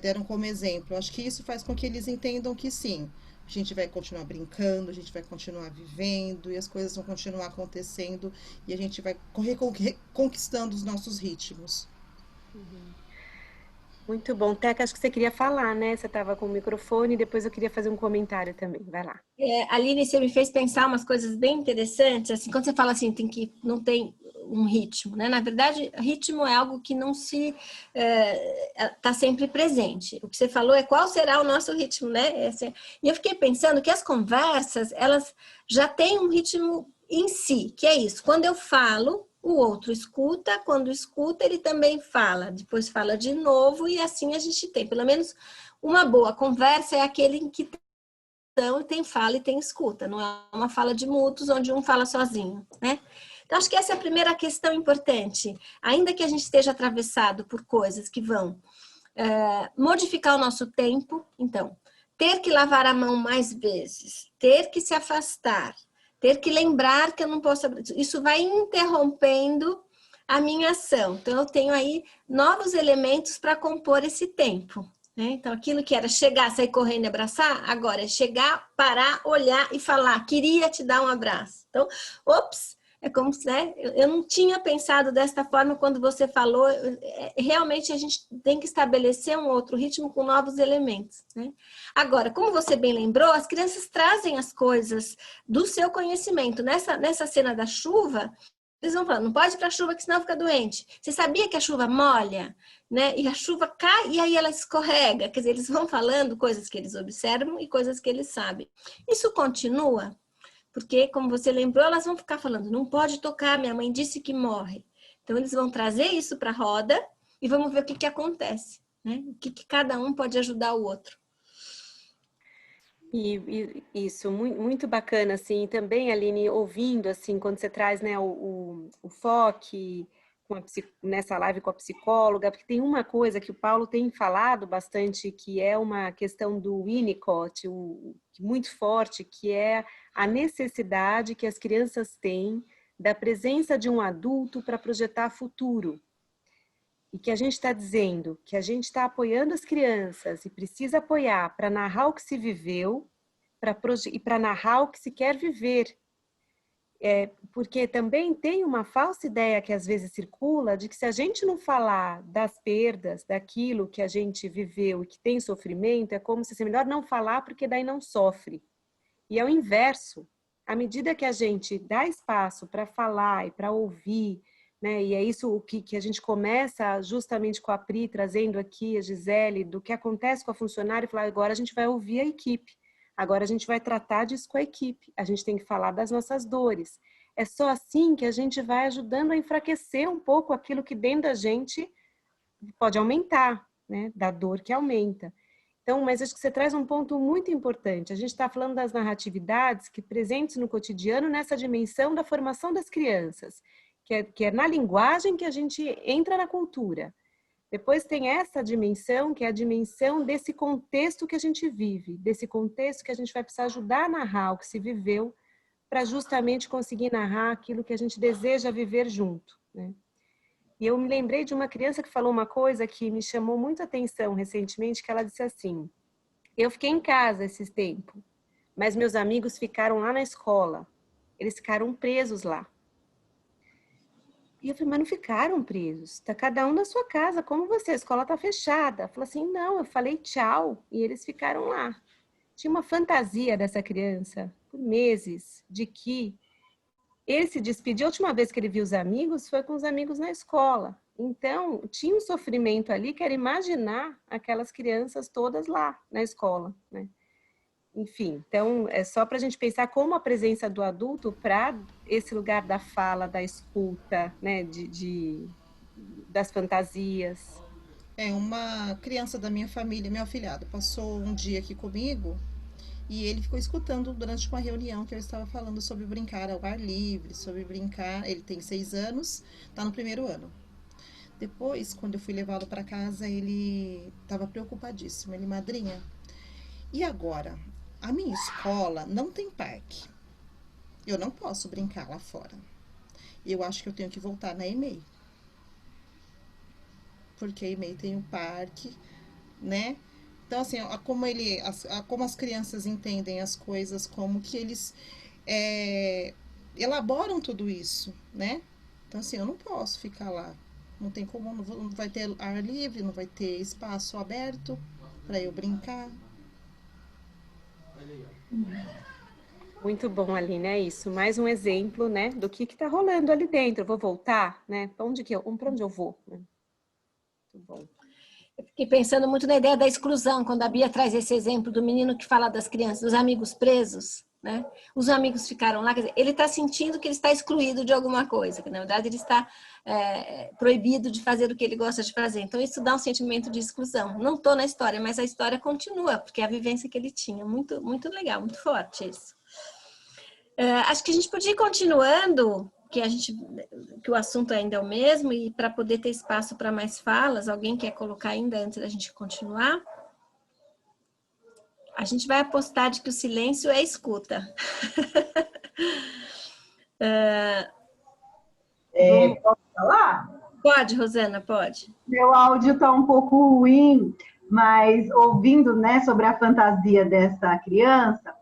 deram como exemplo. Acho que isso faz com que eles entendam que sim, a gente vai continuar brincando, a gente vai continuar vivendo e as coisas vão continuar acontecendo e a gente vai conquistando os nossos ritmos. Muito bom. Teca, acho que você queria falar, né? Você estava com o microfone e depois eu queria fazer um comentário também. Vai lá. Aline, você me fez pensar umas coisas bem interessantes. Assim, quando você fala assim, não tem um ritmo, né? Na verdade, ritmo é algo que não se está sempre presente. O que você falou é qual será o nosso ritmo, né? E eu fiquei pensando que as conversas, elas já têm um ritmo em si, que é isso. Quando eu falo, o outro escuta, quando escuta, ele também fala, depois fala de novo, e assim a gente tem. Pelo menos uma boa conversa é aquele em que tem fala e tem escuta, não é uma fala de mútuos onde um fala sozinho, né? Então, acho que essa é a primeira questão importante. Ainda que a gente esteja atravessado por coisas que vão modificar o nosso tempo, então, ter que lavar a mão mais vezes, ter que se afastar, ter que lembrar que eu não posso... Isso vai interrompendo a minha ação. Então, eu tenho aí novos elementos para compor esse tempo, né? Então, aquilo que era chegar, sair correndo e abraçar, agora é chegar, parar, olhar e falar, queria te dar um abraço. Então, ops, é como se, né? Eu não tinha pensado desta forma quando você falou. Realmente, a gente tem que estabelecer um outro ritmo com novos elementos, né? Agora, como você bem lembrou, as crianças trazem as coisas do seu conhecimento. Nessa cena da chuva, eles vão falando, não pode ir para a chuva que senão fica doente. Você sabia que a chuva molha, né? E a chuva cai e aí ela escorrega. Quer dizer, eles vão falando coisas que eles observam e coisas que eles sabem. Isso continua, porque, como você lembrou, elas vão ficar falando, não pode tocar, minha mãe disse que morre. Então, eles vão trazer isso para a roda e vamos ver o que acontece, né? O que cada um pode ajudar o outro. E isso, muito bacana, assim, também, Aline, ouvindo, assim, quando você traz, né, o FOC nessa live com a psicóloga, porque tem uma coisa que o Paulo tem falado bastante, que é uma questão do Winnicott, muito forte, que é a necessidade que as crianças têm da presença de um adulto para projetar futuro. E que a gente está dizendo que a gente está apoiando as crianças e precisa apoiar para narrar o que se viveu e para narrar o que se quer viver. Porque também tem uma falsa ideia que às vezes circula de que se a gente não falar das perdas, daquilo que a gente viveu e que tem sofrimento, é como se é melhor não falar porque daí não sofre. E é o inverso. À medida que a gente dá espaço para falar e para ouvir, né? E é isso o que a gente começa justamente com a Pri, trazendo aqui a Gisele, do que acontece com a funcionária, e falar, agora a gente vai ouvir a equipe, agora a gente vai tratar disso com a equipe, a gente tem que falar das nossas dores. É só assim que a gente vai ajudando a enfraquecer um pouco aquilo que dentro da gente pode aumentar, né? Da dor que aumenta. Então, mas acho que você traz um ponto muito importante. A gente está falando das narratividades que presentes no cotidiano nessa dimensão da formação das crianças. que é na linguagem que a gente entra na cultura. Depois tem essa dimensão, que é a dimensão desse contexto que a gente vive, desse contexto que a gente vai precisar ajudar a narrar o que se viveu, para justamente conseguir narrar aquilo que a gente deseja viver junto, né? E eu me lembrei de uma criança que falou uma coisa que me chamou muita atenção recentemente, que ela disse assim: eu fiquei em casa esses tempos, mas meus amigos ficaram lá na escola. Eles ficaram presos lá. E eu falei, mas não ficaram presos. Está cada um na sua casa, como você? A escola está fechada. Ela falou assim, não, eu falei tchau. E eles ficaram lá. Tinha uma fantasia dessa criança, por meses, de que ele se despediu. A última vez que ele viu os amigos foi com os amigos na escola. Então, tinha um sofrimento ali que era imaginar aquelas crianças todas lá na escola, né? Enfim, então é só para a gente pensar como a presença do adulto para esse lugar da fala, da escuta, né, das fantasias. Uma criança da minha família, meu afilhado, passou um dia aqui comigo e ele ficou escutando durante uma reunião que eu estava falando sobre brincar ao ar livre, sobre brincar. Ele tem 6 anos, está no 1º ano. Depois, quando eu fui levá-lo para casa, ele estava preocupadíssimo. Ele, madrinha, e agora? A minha escola não tem parque. Eu não posso brincar lá fora. Eu acho que eu tenho que voltar na EMEI. Porque a EMEI tem um parque, né? Então, assim, como as crianças entendem as coisas, como que eles elaboram tudo isso, né? Então, assim, eu não posso ficar lá. Não tem como, não vai ter ar livre, não vai ter espaço aberto para eu brincar. Muito bom, Aline, é isso. Mais um exemplo, né, do que está rolando ali dentro. Eu vou voltar, né? Para onde eu vou? Né? Muito bom. Eu fiquei pensando muito na ideia da exclusão, quando a Bia traz esse exemplo do menino que fala das crianças, dos amigos presos, né? Os amigos ficaram lá, quer dizer, ele está sentindo que ele está excluído de alguma coisa, que na verdade ele está proibido de fazer o que ele gosta de fazer. Então isso dá um sentimento de exclusão. Não estou na história, mas a história continua, porque é a vivência que ele tinha. Muito, muito legal, muito forte isso. Acho que a gente podia ir continuando, que o assunto ainda é o mesmo, e para poder ter espaço para mais falas, alguém quer colocar ainda antes da gente continuar? A gente vai apostar de que o silêncio é escuta. Posso falar? Pode, Rosana, pode. Meu áudio está um pouco ruim, mas ouvindo, né, sobre a fantasia dessa criança,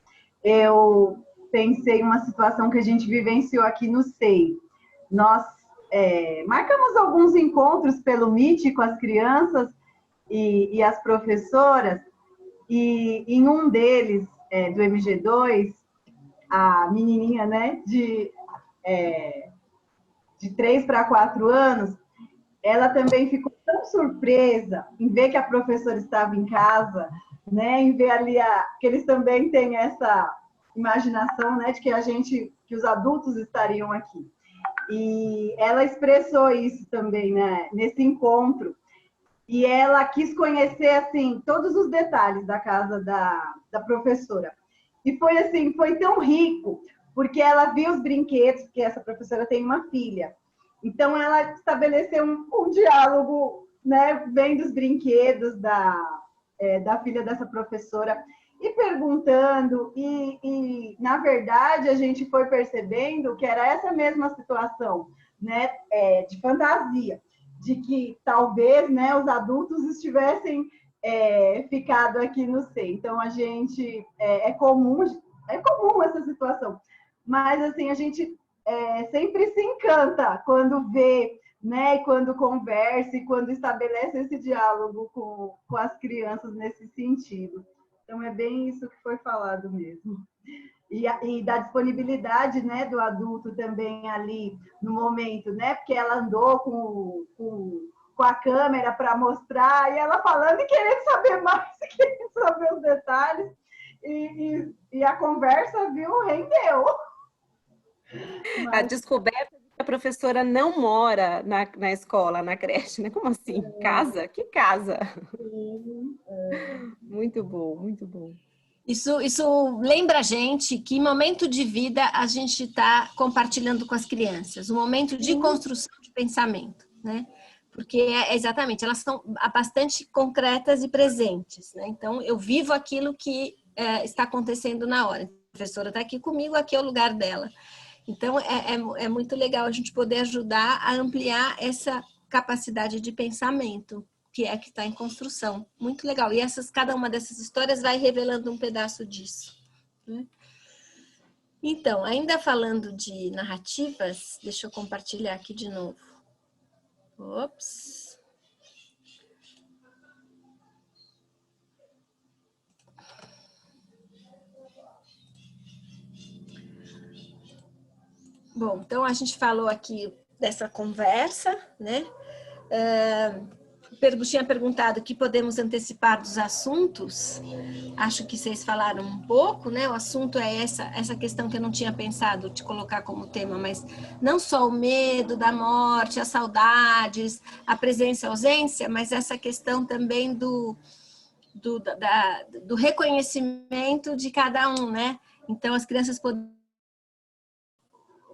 eu pensei em uma situação que a gente vivenciou aqui no SEI. Nós marcamos alguns encontros pelo Meet com as crianças e as professoras, e em um deles, do MG2, a menininha, né, de 3 para 4 anos, ela também ficou tão surpresa em ver que a professora estava em casa, né, em ver ali que eles também têm essa imaginação, né, de que os adultos estariam aqui. E ela expressou isso também, né, nesse encontro. E ela quis conhecer, assim, todos os detalhes da casa da professora. E foi assim, foi tão rico, porque ela viu os brinquedos, porque essa professora tem uma filha. Então, ela estabeleceu um diálogo, né, vendo os brinquedos da filha dessa professora e perguntando. E, na verdade, a gente foi percebendo que era essa mesma situação, né, de fantasia, de que talvez, né, os adultos estivessem ficado aqui no SEI. Então, a gente, é comum essa situação. Mas, assim, a gente sempre se encanta quando vê, né, quando conversa e quando estabelece esse diálogo com as crianças nesse sentido. Então, é bem isso que foi falado mesmo. E da disponibilidade, né, do adulto também ali no momento, né, porque ela andou com a câmera para mostrar, e ela falando e querendo saber mais, querendo saber os detalhes, e a conversa, viu, rendeu. A descoberta de que a professora não mora na escola, na creche, né? Como assim? Casa? Que casa? Muito bom, muito bom. Isso lembra a gente que momento de vida a gente está compartilhando com as crianças, um momento de construção de pensamento, né? Porque exatamente, elas são bastante concretas e presentes, né? Então, eu vivo aquilo que está acontecendo na hora. A professora está aqui comigo, aqui é o lugar dela. Então, é muito legal a gente poder ajudar a ampliar essa capacidade de pensamento, que está em construção. Muito legal. E cada uma dessas histórias vai revelando um pedaço disso, né? Então, ainda falando de narrativas, deixa eu compartilhar aqui de novo. Ops. Bom, então a gente falou aqui dessa conversa, né? Tinha perguntado o que podemos antecipar dos assuntos. Acho que vocês falaram um pouco, né? O assunto é essa questão que eu não tinha pensado de colocar como tema, mas não só o medo da morte, as saudades, a presença e a ausência, mas essa questão também do reconhecimento de cada um, né? Então, as crianças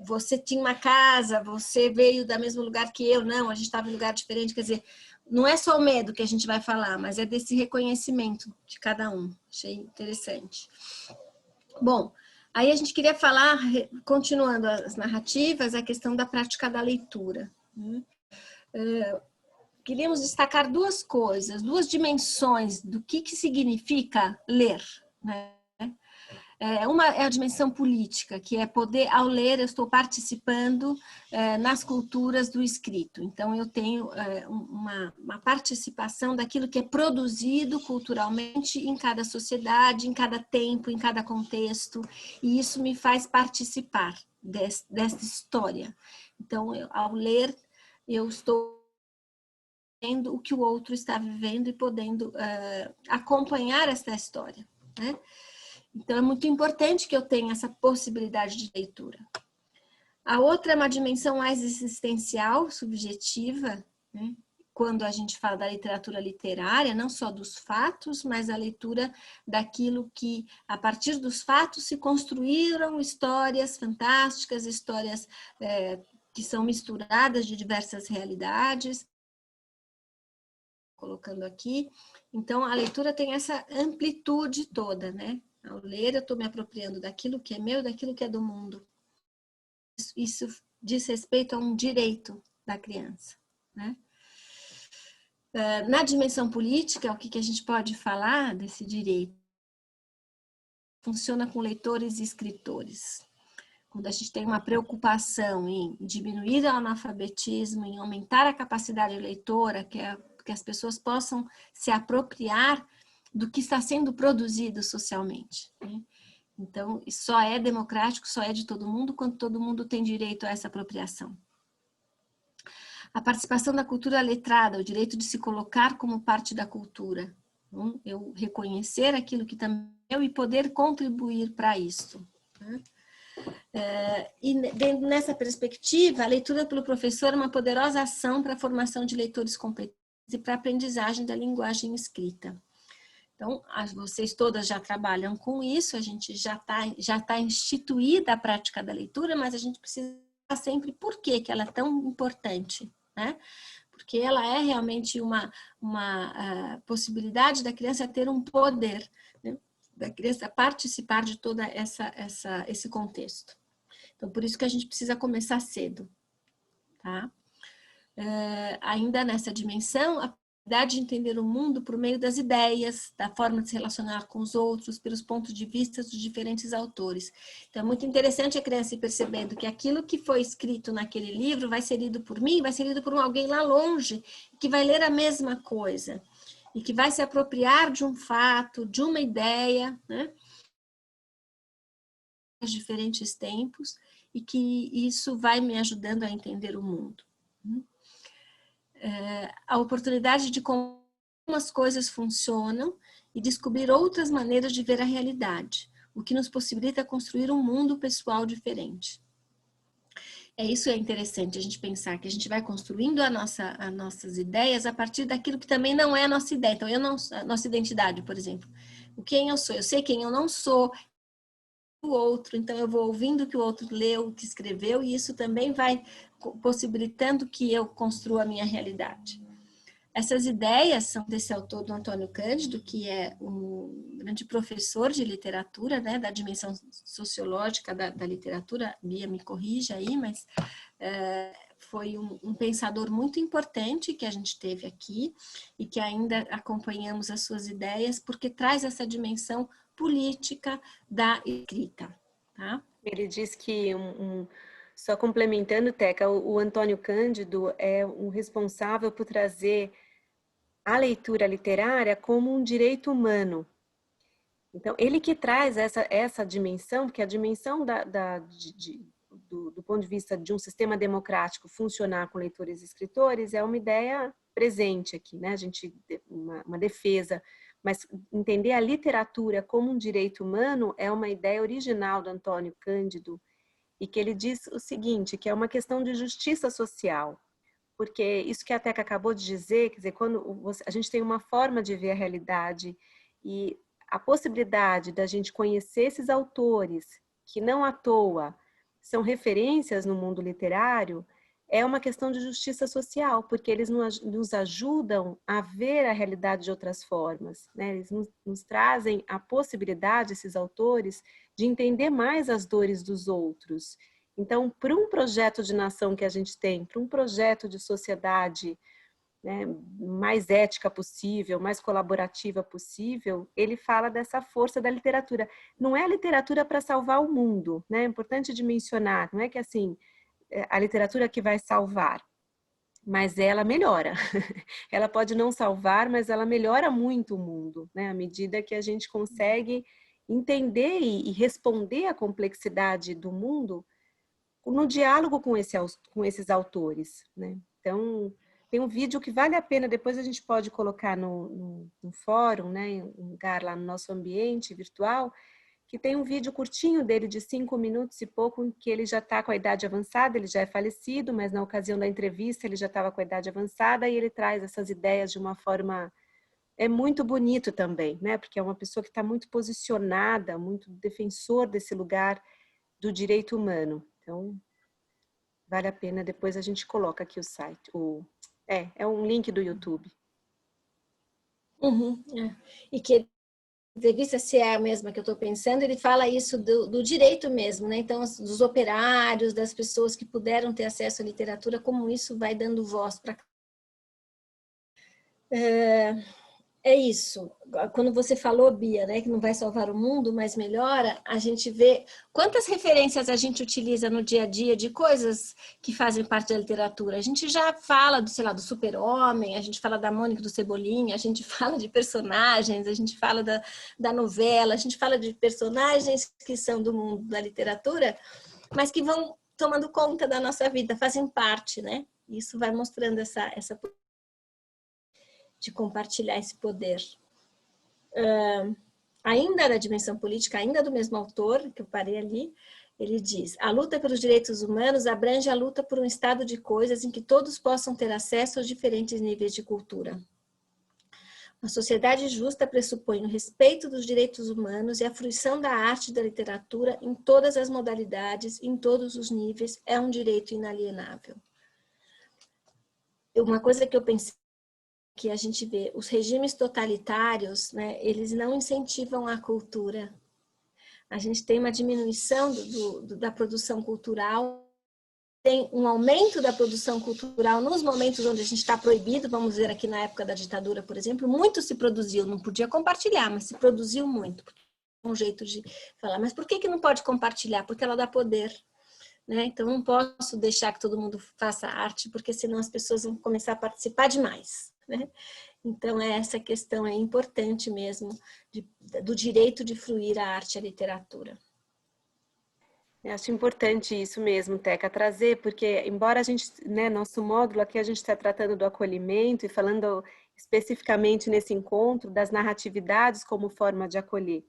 você tinha uma casa, você veio do mesmo lugar que eu, não, a gente estava em um lugar diferente, quer dizer, não é só o medo que a gente vai falar, mas é desse reconhecimento de cada um. Achei interessante. Bom, aí a gente queria falar, continuando as narrativas, a questão da prática da leitura. Queríamos destacar duas coisas, duas dimensões do que significa ler, né? Uma é a dimensão política, que é poder, ao ler, eu estou participando nas culturas do escrito. Então, eu tenho uma participação daquilo que é produzido culturalmente em cada sociedade, em cada tempo, em cada contexto, e isso me faz participar dessa história. Então, ao ler, eu estou vendo o que o outro está vivendo e podendo acompanhar essa história, né? Então, é muito importante que eu tenha essa possibilidade de leitura. A outra é uma dimensão mais existencial, subjetiva, né? Quando a gente fala da literatura literária, não só dos fatos, mas a leitura daquilo que, a partir dos fatos, se construíram histórias fantásticas, histórias que são misturadas de diversas realidades. Colocando aqui. Então, a leitura tem essa amplitude toda, né? Ao ler, eu estou me apropriando daquilo que é meu, daquilo que é do mundo. Isso diz respeito a um direito da criança, né? Na dimensão política, o que a gente pode falar desse direito? Funciona com leitores e escritores. Quando a gente tem uma preocupação em diminuir o analfabetismo, em aumentar a capacidade leitora, que as pessoas possam se apropriar do que está sendo produzido socialmente, né? Então, só é democrático, só é de todo mundo, quando todo mundo tem direito a essa apropriação. A participação da cultura letrada, o direito de se colocar como parte da cultura. Eu reconhecer aquilo que também é meu e poder contribuir para isso, né? E nessa perspectiva, a leitura pelo professor é uma poderosa ação para a formação de leitores competentes e para a aprendizagem da linguagem escrita. Então, vocês todas já trabalham com isso, a gente já tá instituída a prática da leitura, mas a gente precisa sempre por que ela é tão importante, né? Porque ela é realmente uma possibilidade da criança ter um poder, né? Da criança participar de todo esse contexto. Então, por isso que a gente precisa começar cedo, tá? Ainda nessa dimensão, a de entender o mundo por meio das ideias, da forma de se relacionar com os outros, pelos pontos de vista dos diferentes autores. Então, é muito interessante a criança ir percebendo que aquilo que foi escrito naquele livro vai ser lido por mim, vai ser lido por alguém lá longe, que vai ler a mesma coisa, e que vai se apropriar de um fato, de uma ideia, né? Em diferentes tempos, e que isso vai me ajudando a entender o mundo. A oportunidade de como as coisas funcionam e descobrir outras maneiras de ver a realidade, o que nos possibilita construir um mundo pessoal diferente. Isso é interessante, a gente pensar que a gente vai construindo as nossas ideias a partir daquilo que também não é a nossa ideia. Então, a nossa identidade, por exemplo. o quem eu sou. Eu sei quem eu não sou, o outro, então eu vou ouvindo o que o outro leu, o que escreveu, e isso também vai possibilitando que eu construa a minha realidade. Essas ideias são desse autor, do Antônio Cândido, que é um grande professor de literatura, né, da dimensão sociológica da literatura. Bia, me corrija aí, mas foi um pensador muito importante que a gente teve aqui e que ainda acompanhamos as suas ideias, porque traz essa dimensão política da escrita. Tá? Ele diz que, só complementando, Teca, o Antônio Cândido é um responsável por trazer a leitura literária como um direito humano. Então, ele que traz essa dimensão, porque a dimensão do ponto de vista de um sistema democrático funcionar com leitores e escritores é uma ideia presente aqui, né? A gente, uma defesa, mas entender a literatura como um direito humano é uma ideia original do Antônio Cândido, e que ele diz o seguinte, que é uma questão de justiça social, porque isso que a Teca acabou de dizer, quer dizer, quando a gente tem uma forma de ver a realidade e a possibilidade da gente conhecer esses autores, que não à toa são referências no mundo literário, é uma questão de justiça social, porque eles nos ajudam a ver a realidade de outras formas, né? Eles nos trazem a possibilidade, esses autores, de entender mais as dores dos outros. Então, para um projeto de nação que a gente tem, para um projeto de sociedade, né, mais ética possível, mais colaborativa possível, ele fala dessa força da literatura. Não é a literatura para salvar o mundo, né? É importante de mencionar, não é que assim, a literatura que vai salvar, mas ela melhora. Ela pode não salvar, mas ela melhora muito o mundo, né? À medida que a gente consegue entender e responder à complexidade do mundo no diálogo com esses autores, né? Então, tem um vídeo que vale a pena, depois a gente pode colocar no fórum, né, em um lugar lá no nosso ambiente virtual, que tem um vídeo curtinho dele de 5 minutos e pouco, em que ele já está com a idade avançada, ele já é falecido, mas na ocasião da entrevista ele já estava com a idade avançada, e ele traz essas ideias de uma forma... É muito bonito também, né? Porque é uma pessoa que está muito posicionada, muito defensor desse lugar do direito humano. Então, vale a pena, depois a gente coloca aqui o site. É um link do YouTube. E que entrevista, se é a mesma que eu estou pensando, ele fala isso do direito mesmo, né? Então, dos operários, das pessoas que puderam ter acesso à literatura, como isso vai dando voz para... É isso. Quando você falou, Bia, né, que não vai salvar o mundo, mas melhora, a gente vê quantas referências a gente utiliza no dia a dia de coisas que fazem parte da literatura. A gente já fala do, sei lá, do Super-Homem, a gente fala da Mônica do Cebolinha, a gente fala de personagens, a gente fala da novela, a gente fala de personagens que são do mundo da literatura, mas que vão tomando conta da nossa vida, fazem parte, né? Isso vai mostrando essa de compartilhar esse poder. Ainda na dimensão política, ainda do mesmo autor, que eu parei ali, ele diz: a luta pelos direitos humanos abrange a luta por um estado de coisas em que todos possam ter acesso aos diferentes níveis de cultura. Uma sociedade justa pressupõe o respeito dos direitos humanos e a fruição da arte e da literatura em todas as modalidades, em todos os níveis, é um direito inalienável. Uma coisa que eu pensei, que a gente vê, os regimes totalitários, né, eles não incentivam a cultura. A gente tem uma diminuição da produção cultural, tem um aumento da produção cultural nos momentos onde a gente está proibido, vamos ver aqui na época da ditadura, por exemplo, muito se produziu, não podia compartilhar, mas se produziu muito. Um jeito de falar, mas por que não pode compartilhar? Porque ela dá poder. Né? Então, não posso deixar que todo mundo faça arte, porque senão as pessoas vão começar a participar demais. Né? Então, essa questão é importante mesmo, do direito de fluir a arte e a literatura. Eu acho importante isso mesmo, Teca, trazer, porque embora a gente, né, nosso módulo aqui a gente está tratando do acolhimento e falando especificamente nesse encontro das narratividades como forma de acolher.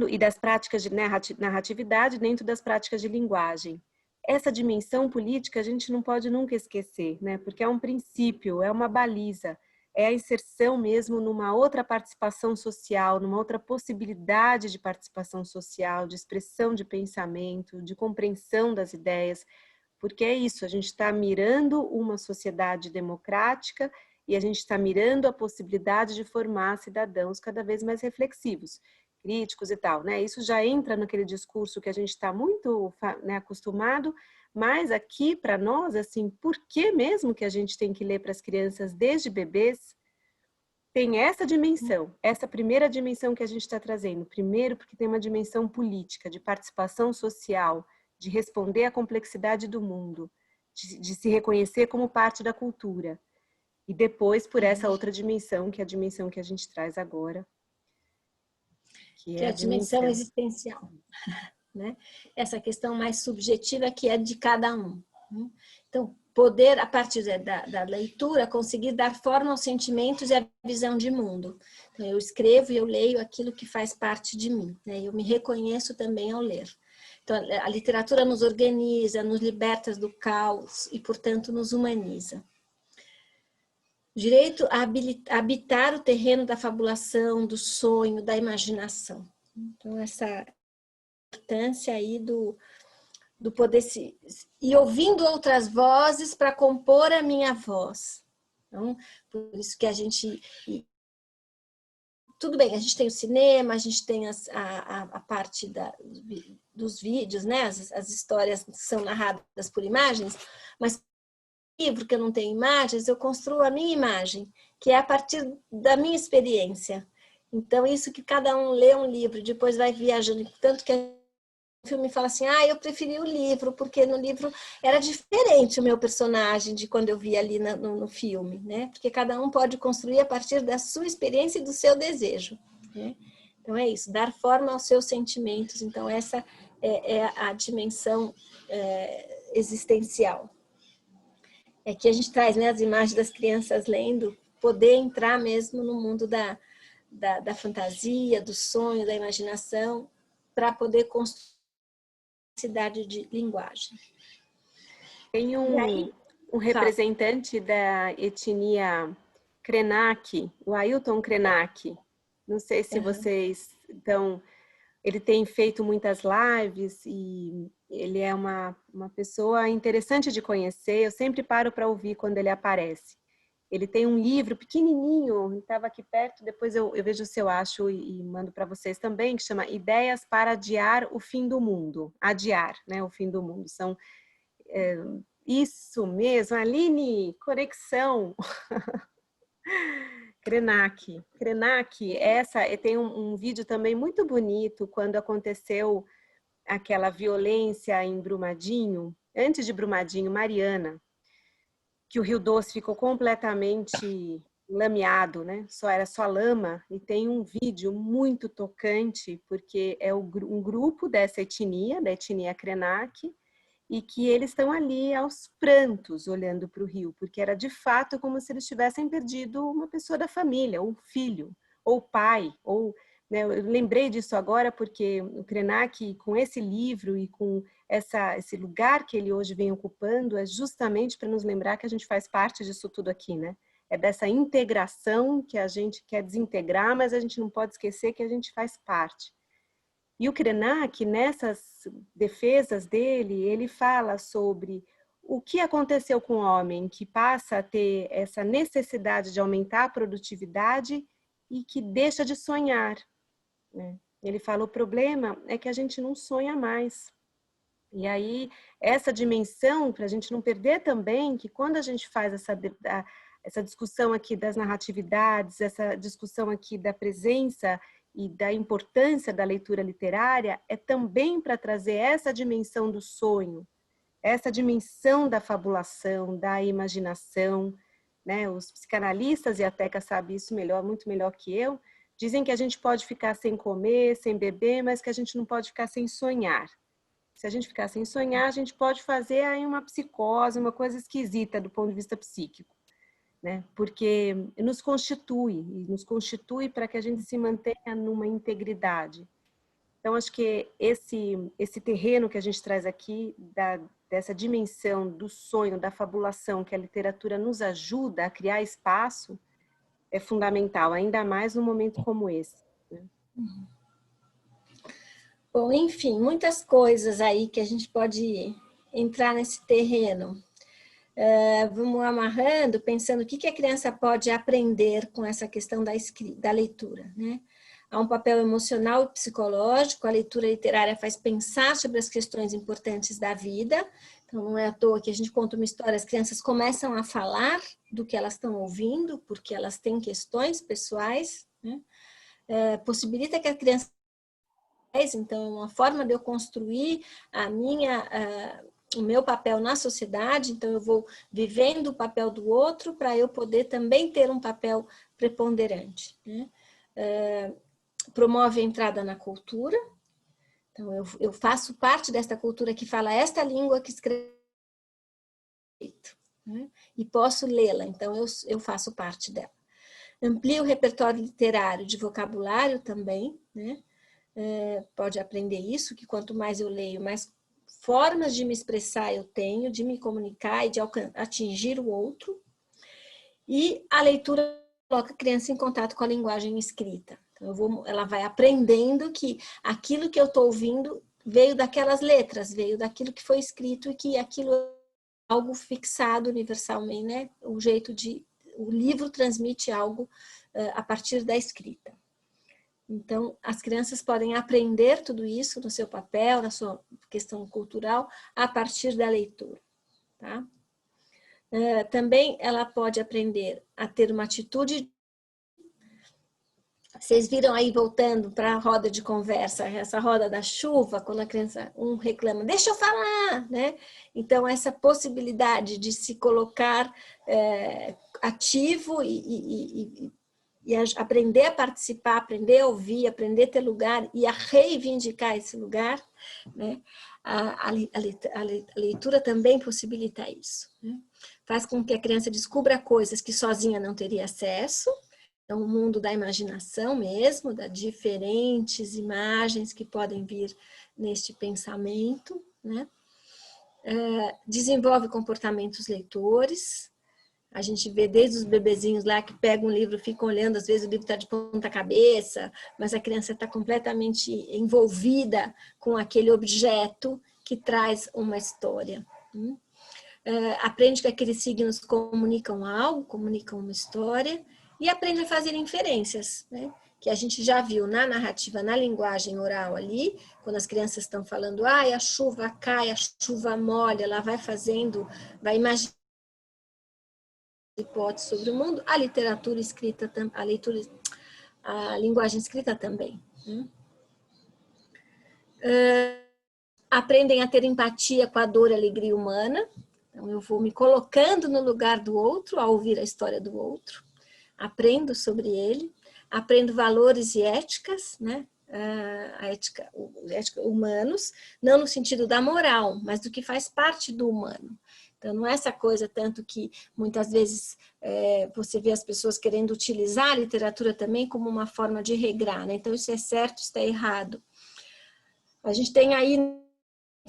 E das práticas de narratividade dentro das práticas de linguagem. Essa dimensão política a gente não pode nunca esquecer, né? Porque é um princípio, é uma baliza. é a inserção mesmo numa outra participação social, numa outra possibilidade de participação social, de expressão de pensamento, de compreensão das ideias, porque é isso, a gente está mirando uma sociedade democrática e a gente está mirando a possibilidade de formar cidadãos cada vez mais reflexivos, críticos e tal, né? Isso já entra naquele discurso que a gente está muito, né, acostumado, mas aqui para nós, assim, por que mesmo que a gente tem que ler para as crianças desde bebês? Tem essa dimensão, essa primeira dimensão que a gente está trazendo. Primeiro, porque tem uma dimensão política, de participação social, de responder à complexidade do mundo, de se reconhecer como parte da cultura. E depois, por essa outra dimensão, que é a dimensão que a gente traz agora. Que é a dimensão existencial. Né? Essa questão mais subjetiva que é de cada um. Então, poder, a partir da leitura, conseguir dar forma aos sentimentos e à visão de mundo. Então, eu escrevo e eu leio aquilo que faz parte de mim. Né? Eu me reconheço também ao ler. Então, a literatura nos organiza, nos liberta do caos e, portanto, nos humaniza. Direito a habitar o terreno da fabulação, do sonho, da imaginação. Então, essa importância aí do poder ir ouvindo outras vozes para compor a minha voz. Então, por isso que a gente... Tudo bem, a gente tem o cinema, a gente tem a parte dos vídeos, né? As histórias são narradas por imagens, mas no livro que eu não tenho imagens, eu construo a minha imagem, que é a partir da minha experiência. Então, isso que cada um lê um livro, depois vai viajando, tanto que o filme fala assim, eu preferi o livro, porque no livro era diferente o meu personagem de quando eu vi ali no filme, né? Porque cada um pode construir a partir da sua experiência e do seu desejo, né? Então é isso, dar forma aos seus sentimentos. Então essa é a dimensão existencial. É que a gente traz, né, as imagens das crianças lendo, poder entrar mesmo no mundo da fantasia, do sonho, da imaginação, para poder construir cidade de linguagem. Tem um representante da etnia Krenak, o Ailton Krenak. Não sei se vocês... Então, ele tem feito muitas lives e ele é uma pessoa interessante de conhecer. Eu sempre paro para ouvir quando ele aparece. Ele tem um livro pequenininho, estava aqui perto, depois eu vejo se eu acho e mando para vocês também, que chama Ideias para Adiar o Fim do Mundo. Adiar, né, o fim do mundo. São, isso mesmo, Aline, conexão. Krenak, tem um vídeo também muito bonito, quando aconteceu aquela violência em Brumadinho, antes de Brumadinho, Mariana, que o Rio Doce ficou completamente lameado, né? Era só lama, e tem um vídeo muito tocante, porque é um grupo dessa etnia, da etnia Krenak, e que eles estão ali aos prantos, olhando para o rio, porque era de fato como se eles tivessem perdido uma pessoa da família, ou filho, ou pai, ou... Né? Eu lembrei disso agora porque o Krenak, com esse livro e com esse lugar que ele hoje vem ocupando, é justamente para nos lembrar que a gente faz parte disso tudo aqui, né? É dessa integração que a gente quer desintegrar, mas a gente não pode esquecer que a gente faz parte. E o Krenak, nessas defesas dele, ele fala sobre o que aconteceu com o homem que passa a ter essa necessidade de aumentar a produtividade e que deixa de sonhar. Né? Ele fala, o problema é que a gente não sonha mais. E aí, essa dimensão, para a gente não perder também, que quando a gente faz essa discussão aqui das narratividades, essa discussão aqui da presença e da importância da leitura literária, é também para trazer essa dimensão do sonho, essa dimensão da fabulação, da imaginação, né? Os psicanalistas, e a Teca sabe isso muito melhor que eu, dizem que a gente pode ficar sem comer, sem beber, mas que a gente não pode ficar sem sonhar. Se a gente ficar sem sonhar, a gente pode fazer aí uma psicose, uma coisa esquisita do ponto de vista psíquico, né? Porque nos constitui para que a gente se mantenha numa integridade. Então, acho que esse terreno que a gente traz aqui, dessa dimensão do sonho, da fabulação, que a literatura nos ajuda a criar espaço, é fundamental, ainda mais num momento como esse. Né? Bom, enfim, muitas coisas aí que a gente pode entrar nesse terreno. Vamos amarrando, pensando o que a criança pode aprender com essa questão da leitura, né? Há um papel emocional e psicológico, a leitura literária faz pensar sobre as questões importantes da vida, então não é à toa que a gente conta uma história, as crianças começam a falar do que elas estão ouvindo, porque elas têm questões pessoais, né? Possibilita que a criança... Então, é uma forma de eu construir o meu papel na sociedade, então eu vou vivendo o papel do outro para eu poder também ter um papel preponderante, né? Promove a entrada na cultura, então eu faço parte desta cultura que fala esta língua que escreve, né? E posso lê-la, então eu faço parte dela. Amplia o repertório literário de vocabulário também, né? Pode aprender isso, que quanto mais eu leio, mais formas de me expressar eu tenho, de me comunicar e de atingir o outro. E a leitura coloca a criança em contato com a linguagem escrita. Então, ela vai aprendendo que aquilo que eu estou ouvindo veio daquelas letras, veio daquilo que foi escrito e que aquilo é algo fixado universalmente, né? O livro transmite algo a partir da escrita. Então, as crianças podem aprender tudo isso no seu papel, na sua questão cultural, a partir da leitura, tá? Também ela pode aprender a ter uma atitude... Vocês viram aí, voltando para a roda de conversa, essa roda da chuva, quando a criança, reclama, deixa eu falar, né? Então, essa possibilidade de se colocar ativo e aprender a participar, aprender a ouvir, aprender a ter lugar e a reivindicar esse lugar, né? A leitura também possibilita isso, né? Faz com que a criança descubra coisas que sozinha não teria acesso. Então, o mundo da imaginação mesmo, das diferentes imagens que podem vir neste pensamento, né? Desenvolve comportamentos leitores. A gente vê desde os bebezinhos lá que pegam um livro, ficam olhando, às vezes o livro está de ponta cabeça, mas a criança está completamente envolvida com aquele objeto que traz uma história. Aprende que aqueles signos comunicam algo, comunicam uma história, e aprende a fazer inferências, né? Que a gente já viu na narrativa, na linguagem oral ali, quando as crianças estão falando, a chuva cai, a chuva molha, ela vai fazendo, vai imaginar hipóteses sobre o mundo, a literatura escrita, a linguagem escrita também. Aprendem a ter empatia com a dor e a alegria humana, então eu vou me colocando no lugar do outro ao ouvir a história do outro. Aprendo sobre ele, aprendo valores e éticas, né? A ética humanos, não no sentido da moral, mas do que faz parte do humano. Então, não é essa coisa tanto que muitas vezes você vê as pessoas querendo utilizar a literatura também como uma forma de regrar, né? Então, isso é certo, isso é errado. A gente tem aí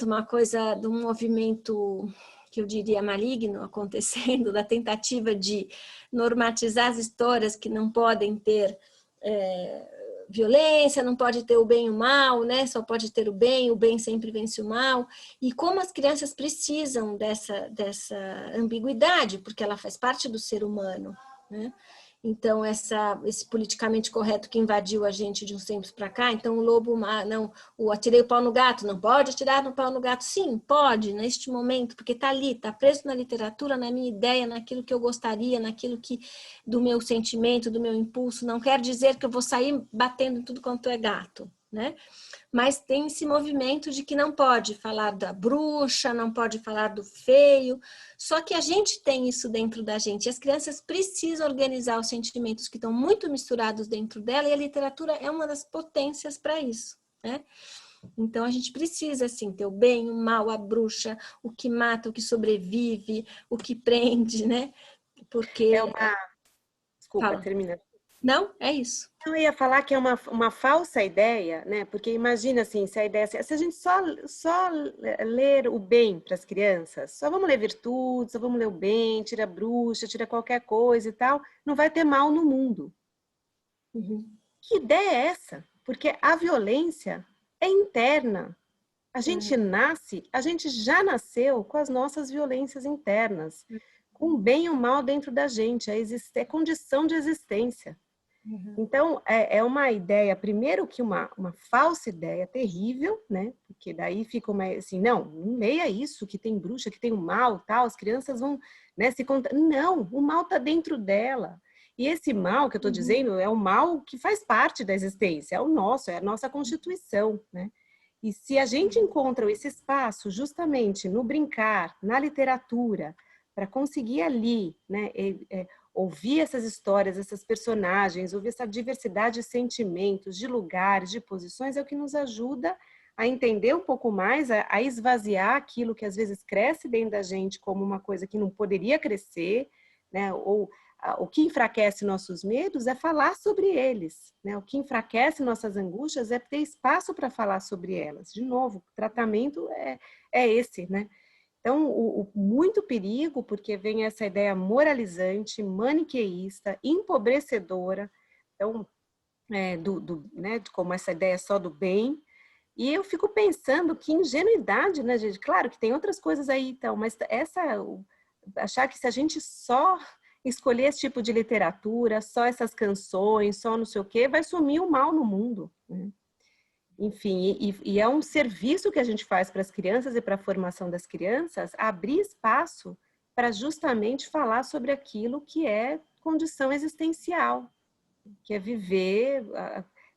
uma coisa de um movimento que eu diria maligno acontecendo, da tentativa de normatizar as histórias que não podem ter violência, não pode ter o bem e o mal, né? Só pode ter o bem sempre vence o mal. E como as crianças precisam dessa ambiguidade, porque ela faz parte do ser humano, né? Então, esse politicamente correto que invadiu a gente de uns tempos para cá, então o lobo, não, atirei o pau no gato, não pode atirar no pau no gato? Sim, pode, neste momento, porque está ali, está preso na literatura, na minha ideia, naquilo que eu gostaria, naquilo do meu sentimento, do meu impulso, não quer dizer que eu vou sair batendo em tudo quanto é gato, né? Mas tem esse movimento de que não pode falar da bruxa, não pode falar do feio, só que a gente tem isso dentro da gente, e as crianças precisam organizar os sentimentos que estão muito misturados dentro dela, e a literatura é uma das potências para isso, né? Então a gente precisa, assim, ter o bem, o mal, a bruxa, o que mata, o que sobrevive, o que prende, né? Porque... Desculpa, termina. Não? É isso. Eu ia falar que é uma falsa ideia, né? Porque imagina assim, se a ideia se a gente só ler o bem para as crianças, só vamos ler virtudes, só vamos ler o bem, tira a bruxa, tira qualquer coisa e tal, não vai ter mal no mundo. Uhum. Que ideia é essa? Porque a violência é interna. A gente nasce, a gente já nasceu com as nossas violências internas, com o bem e o mal dentro da gente, é condição de existência. Então, é uma ideia, primeiro que uma falsa ideia terrível, né? Porque daí fica assim, não leia isso, que tem bruxa, que tem o mal, tal, as crianças vão, né, se contar. Não, o mal está dentro dela. E esse mal que eu estou dizendo é o mal que faz parte da existência, é o nosso, é a nossa constituição, né? E se a gente encontra esse espaço justamente no brincar, na literatura, para conseguir ali, né, ouvir essas histórias, essas personagens, ouvir essa diversidade de sentimentos, de lugares, de posições, é o que nos ajuda a entender um pouco mais, a esvaziar aquilo que às vezes cresce dentro da gente como uma coisa que não poderia crescer, né? Ou o que enfraquece nossos medos é falar sobre eles, né? O que enfraquece nossas angústias é ter espaço para falar sobre elas. De novo, o tratamento é esse, né? Então, muito perigo, porque vem essa ideia moralizante, maniqueísta, empobrecedora, então, né, como essa ideia só do bem. E eu fico pensando que ingenuidade, né, gente? Claro que tem outras coisas aí, então, mas achar que se a gente só escolher esse tipo de literatura, só essas canções, só não sei o quê, vai sumir o mal no mundo, né? Enfim, e é um serviço que a gente faz para as crianças e para a formação das crianças, abrir espaço para justamente falar sobre aquilo que é condição existencial, que é viver,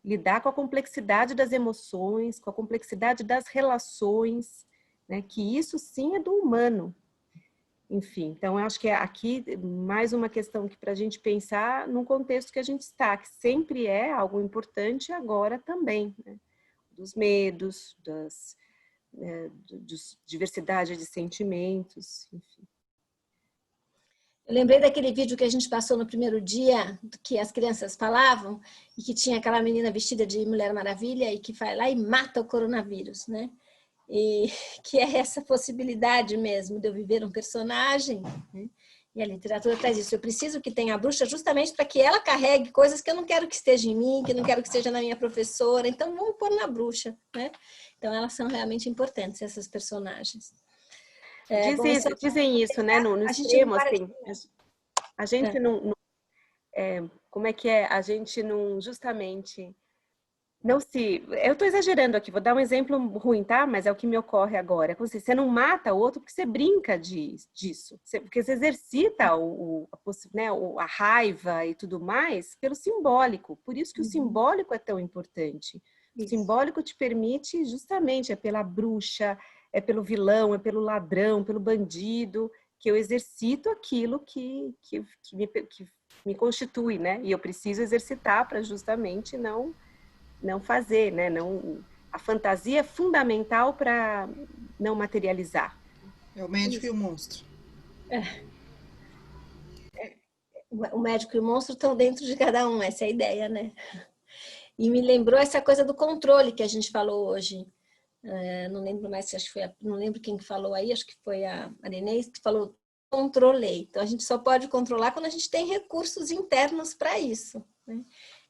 lidar com a complexidade das emoções, com a complexidade das relações, né? Que isso sim é do humano. Enfim, então eu acho que aqui mais uma questão que para a gente pensar num contexto que a gente está, que sempre é algo importante agora também, né? Dos medos, diversidade de sentimentos, enfim. Eu lembrei daquele vídeo que a gente passou no primeiro dia, que as crianças falavam, e que tinha aquela menina vestida de Mulher Maravilha e que vai lá e mata o coronavírus, né? E que é essa possibilidade mesmo de eu viver um personagem, né? E a literatura traz isso. Eu preciso que tenha a bruxa justamente para que ela carregue coisas que eu não quero que esteja em mim, que eu não quero que esteja na minha professora. Então, vamos pôr na bruxa, né? Então, elas são realmente importantes, essas personagens. Dizem isso, né? No extremo, assim. A gente não... como é que é? A gente não, justamente... Não se... Eu estou exagerando aqui, vou dar um exemplo ruim, tá? Mas é o que me ocorre agora. Como se você não mata o outro porque você brinca disso. Porque você exercita a raiva e tudo mais pelo simbólico. Por isso que o simbólico é tão importante. O simbólico te permite, justamente, é pela bruxa, é pelo vilão, é pelo ladrão, pelo bandido, que eu exercito aquilo que me constitui, né? E eu preciso exercitar para justamente não fazer, né? A fantasia é fundamental para não materializar. É o médico e o monstro. O médico e o monstro estão dentro de cada um, essa é a ideia, né? E me lembrou essa coisa do controle que a gente falou hoje. Não lembro mais, acho que não lembro quem falou aí, acho que foi a Marinês que falou controlei. Então a gente só pode controlar quando a gente tem recursos internos para isso, né?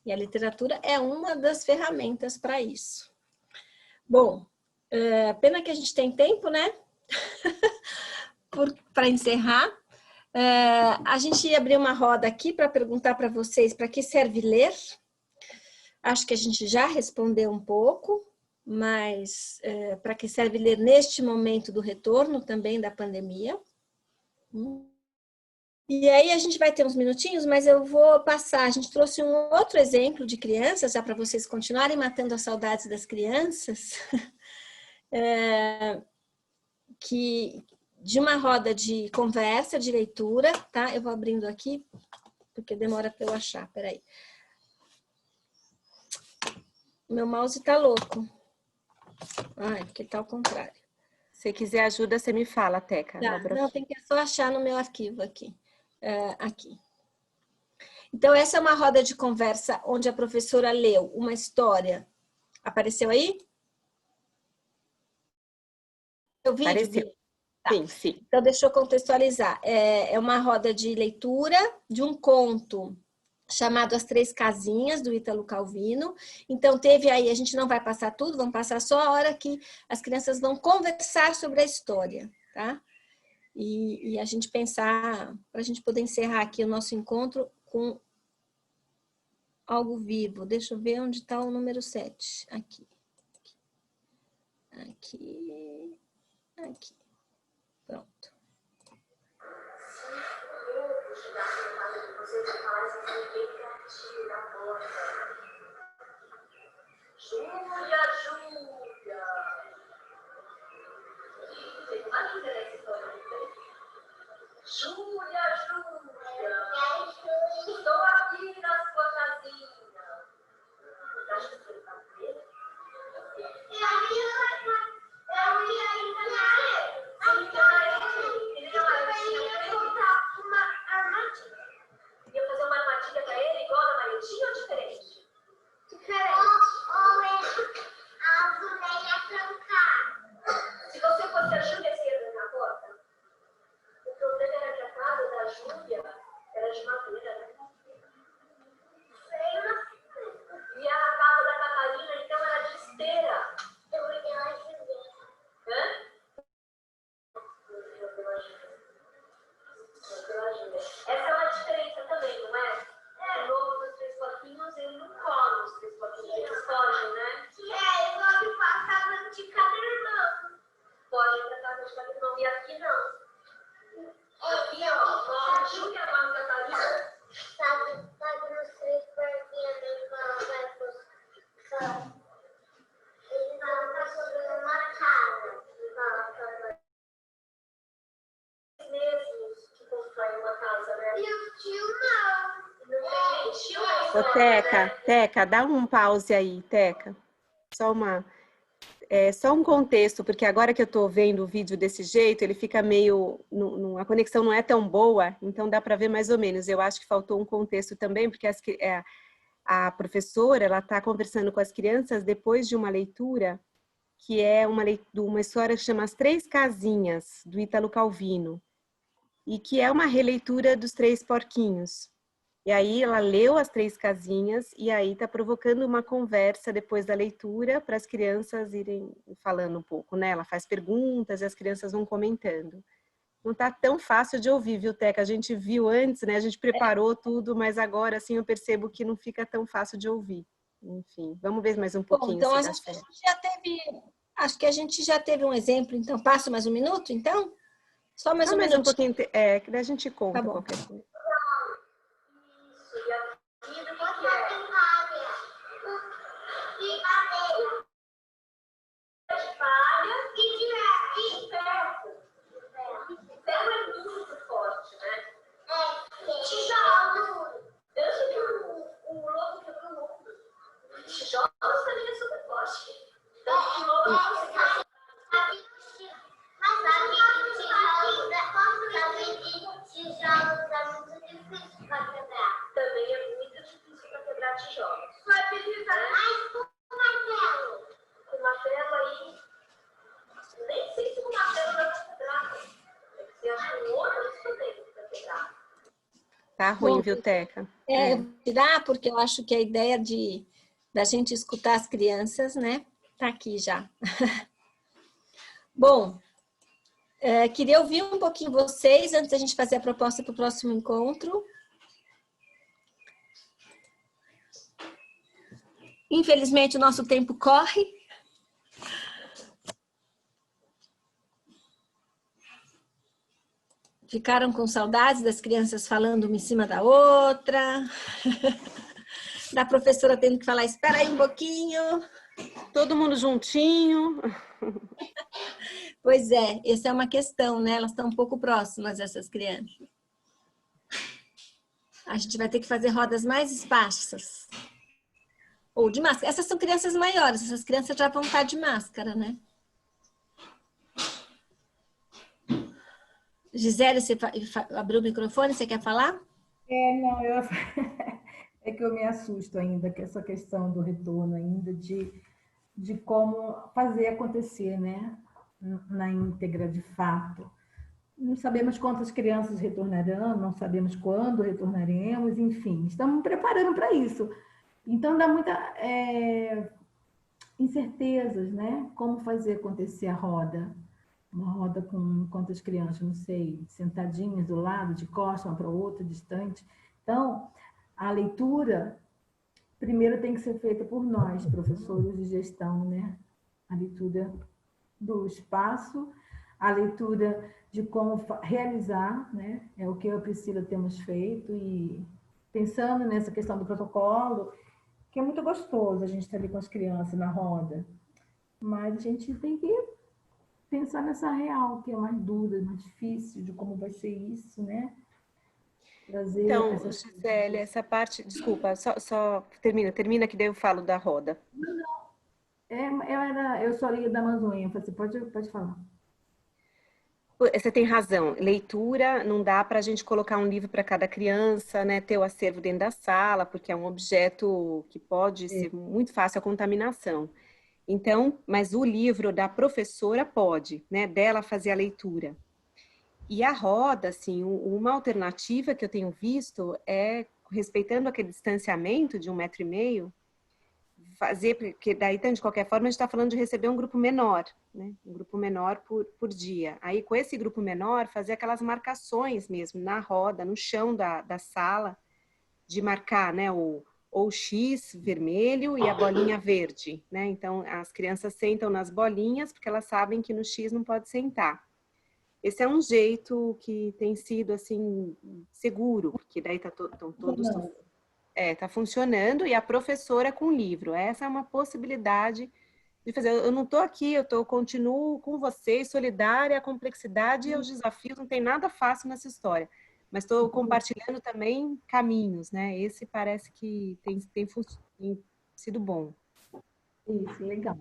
E a literatura é uma das ferramentas para isso. Bom, pena que a gente tem tempo, né? Para encerrar. A gente ia abrir uma roda aqui para perguntar para vocês para que serve ler. Acho que a gente já respondeu um pouco, mas para que serve ler neste momento do retorno também da pandemia. E aí a gente vai ter uns minutinhos, mas eu vou passar. A gente trouxe um outro exemplo de crianças, já para vocês continuarem matando as saudades das crianças, de uma roda de conversa, de leitura, tá? Eu vou abrindo aqui, porque demora para eu achar, peraí. Meu mouse tá louco. Porque tá ao contrário. Se quiser ajuda, você me fala, Teca. Tá, não, tem que só achar no meu arquivo aqui. Aqui. Então, essa é uma roda de conversa onde a professora leu uma história. Apareceu aí? O vídeo? Apareceu. Tá. Sim, sim. Então, deixa eu contextualizar. É uma roda de leitura de um conto chamado As Três Casinhas, do Ítalo Calvino. Então, teve aí, a gente não vai passar tudo, vamos passar só a hora que as crianças vão conversar sobre a história, tá? E a gente pensar, para a gente poder encerrar aqui o nosso encontro com algo vivo. Deixa eu ver onde está o número 7. Aqui. Aqui. Aqui. Pronto. Júlia, Júlia. Tem uma linda nessa história, não tem? Júlia, Júlia. Estou aqui na sua casinha. Acho que você está vendo? Ia fazer uma armadilha para ele igual a da Maretinha ou diferente? Se você fosse a Júlia, você ia trancar a porta? O problema era que a casa da Júlia era de madeira, né? E a casa da Catarina, então, era de esteira. Hã? Essa é uma diferença também, não é? O novo dos Três Porquinhos, ele não come os Três Porquinhos, eles fogem, né? Pode ir pra casa de cada irmão. E aqui não. Aqui, ó, a Júlia, a Catarina. Sabe nos Três Porquinhos, ele vai buscar. Ele vai sobre uma casa. Mesmos que constroem uma casa, né? E o tio não. Não tem nem tio na história, Ô, Teca, né? Teca, dá um pause aí, Teca. Só um contexto, porque agora que eu estou vendo o vídeo desse jeito, ele fica meio... a conexão não é tão boa, então dá para ver mais ou menos. Eu acho que faltou um contexto também, porque a professora ela está conversando com as crianças depois de uma leitura, que é uma história que chama As Três Casinhas, do Ítalo Calvino, e que é uma releitura dos Três Porquinhos. E aí ela leu As Três Casinhas e aí está provocando uma conversa depois da leitura para as crianças irem falando um pouco, né? Ela faz perguntas e as crianças vão comentando. Não está tão fácil de ouvir, viu, Teca? A gente viu antes, né? A gente preparou tudo, mas agora assim eu percebo que não fica tão fácil de ouvir. Enfim, vamos ver mais um pouquinho. Bom, então se a dá gente certo. já teve, acho que a gente já teve um exemplo, então passo mais um minuto, então? Só mais Só um mais um minuto. pouquinho, que daí a gente conta Tá bom. qualquer coisa. Isso, e aqui do que é? De palha e de ferro. Ferro é muito forte, né? Tijolo. Eu sei que o lobo quebrou o ombro. Tijolo também é super forte. Então, o lobo não se quebra. Tijolos é muito difícil para quebrar. Também é muito difícil para quebrar tijolos. Vai precisar mais com martelo. Com martelo aí, nem sei se com martelo dá para quebrar. Tem que ser acho um outro instrumento para quebrar. Tá ruim, Bom, viu, Teca? eu vou tirar porque eu acho que a ideia da gente escutar as crianças, né? Tá aqui já. Bom, queria ouvir um pouquinho vocês antes da gente fazer a proposta para o próximo encontro. Infelizmente, o nosso tempo corre. Ficaram com saudades das crianças falando uma em cima da outra. Da professora tendo que falar, espera aí um pouquinho. Todo mundo juntinho. Pois é, essa é uma questão, né? Elas estão um pouco próximas, essas crianças. A gente vai ter que fazer rodas mais esparsas. Ou de máscara. Essas são crianças maiores, essas crianças já vão estar de máscara, né? Gisele, você abriu o microfone, você quer falar? Não, é que eu me assusto ainda com essa questão do retorno ainda, de como fazer acontecer, né? Na íntegra, de fato. Não sabemos quantas crianças retornarão, não sabemos quando retornaremos, enfim, estamos preparando para isso. Então, dá muita incertezas, né? Como fazer acontecer a roda? Uma roda com quantas crianças, não sei, sentadinhas do lado, de costas, uma para outra, distante. Então, a leitura, primeiro tem que ser feita por nós, professores de gestão, né? A leitura do espaço, a leitura de como realizar, né? É o que eu e a Priscila temos feito, e pensando nessa questão do protocolo, que é muito gostoso a gente estar ali com as crianças na roda, mas a gente tem que pensar nessa real, que é mais dura, mais difícil, de como vai ser isso, né? Trazer então, Gisele, essa parte, desculpa, só termina que daí eu falo da roda. Eu sou ali da Amazônia, você pode falar. Você tem razão, leitura não dá para a gente colocar um livro para cada criança, né, ter o acervo dentro da sala, porque é um objeto que pode ser muito fácil a contaminação. Então, mas o livro da professora pode, né, dela fazer a leitura. E a roda, assim, uma alternativa que eu tenho visto é, respeitando aquele distanciamento de 1,5 metro, fazer, porque daí, de qualquer forma, a gente está falando de receber um grupo menor, né? Um grupo menor por dia. Aí, com esse grupo menor, fazer aquelas marcações mesmo, na roda, no chão da sala, de marcar, né, ou X vermelho e a bolinha verde, né? Então, as crianças sentam nas bolinhas, porque elas sabem que no X não pode sentar. Esse é um jeito que tem sido, assim, seguro, porque daí todos... Tá funcionando, e a professora com o livro. Essa é uma possibilidade de fazer. Eu não estou aqui, continuo com vocês, solidária à complexidade e aos desafios, não tem nada fácil nessa história. Mas estou compartilhando também caminhos, né? Esse parece que tem sido bom. Isso, legal.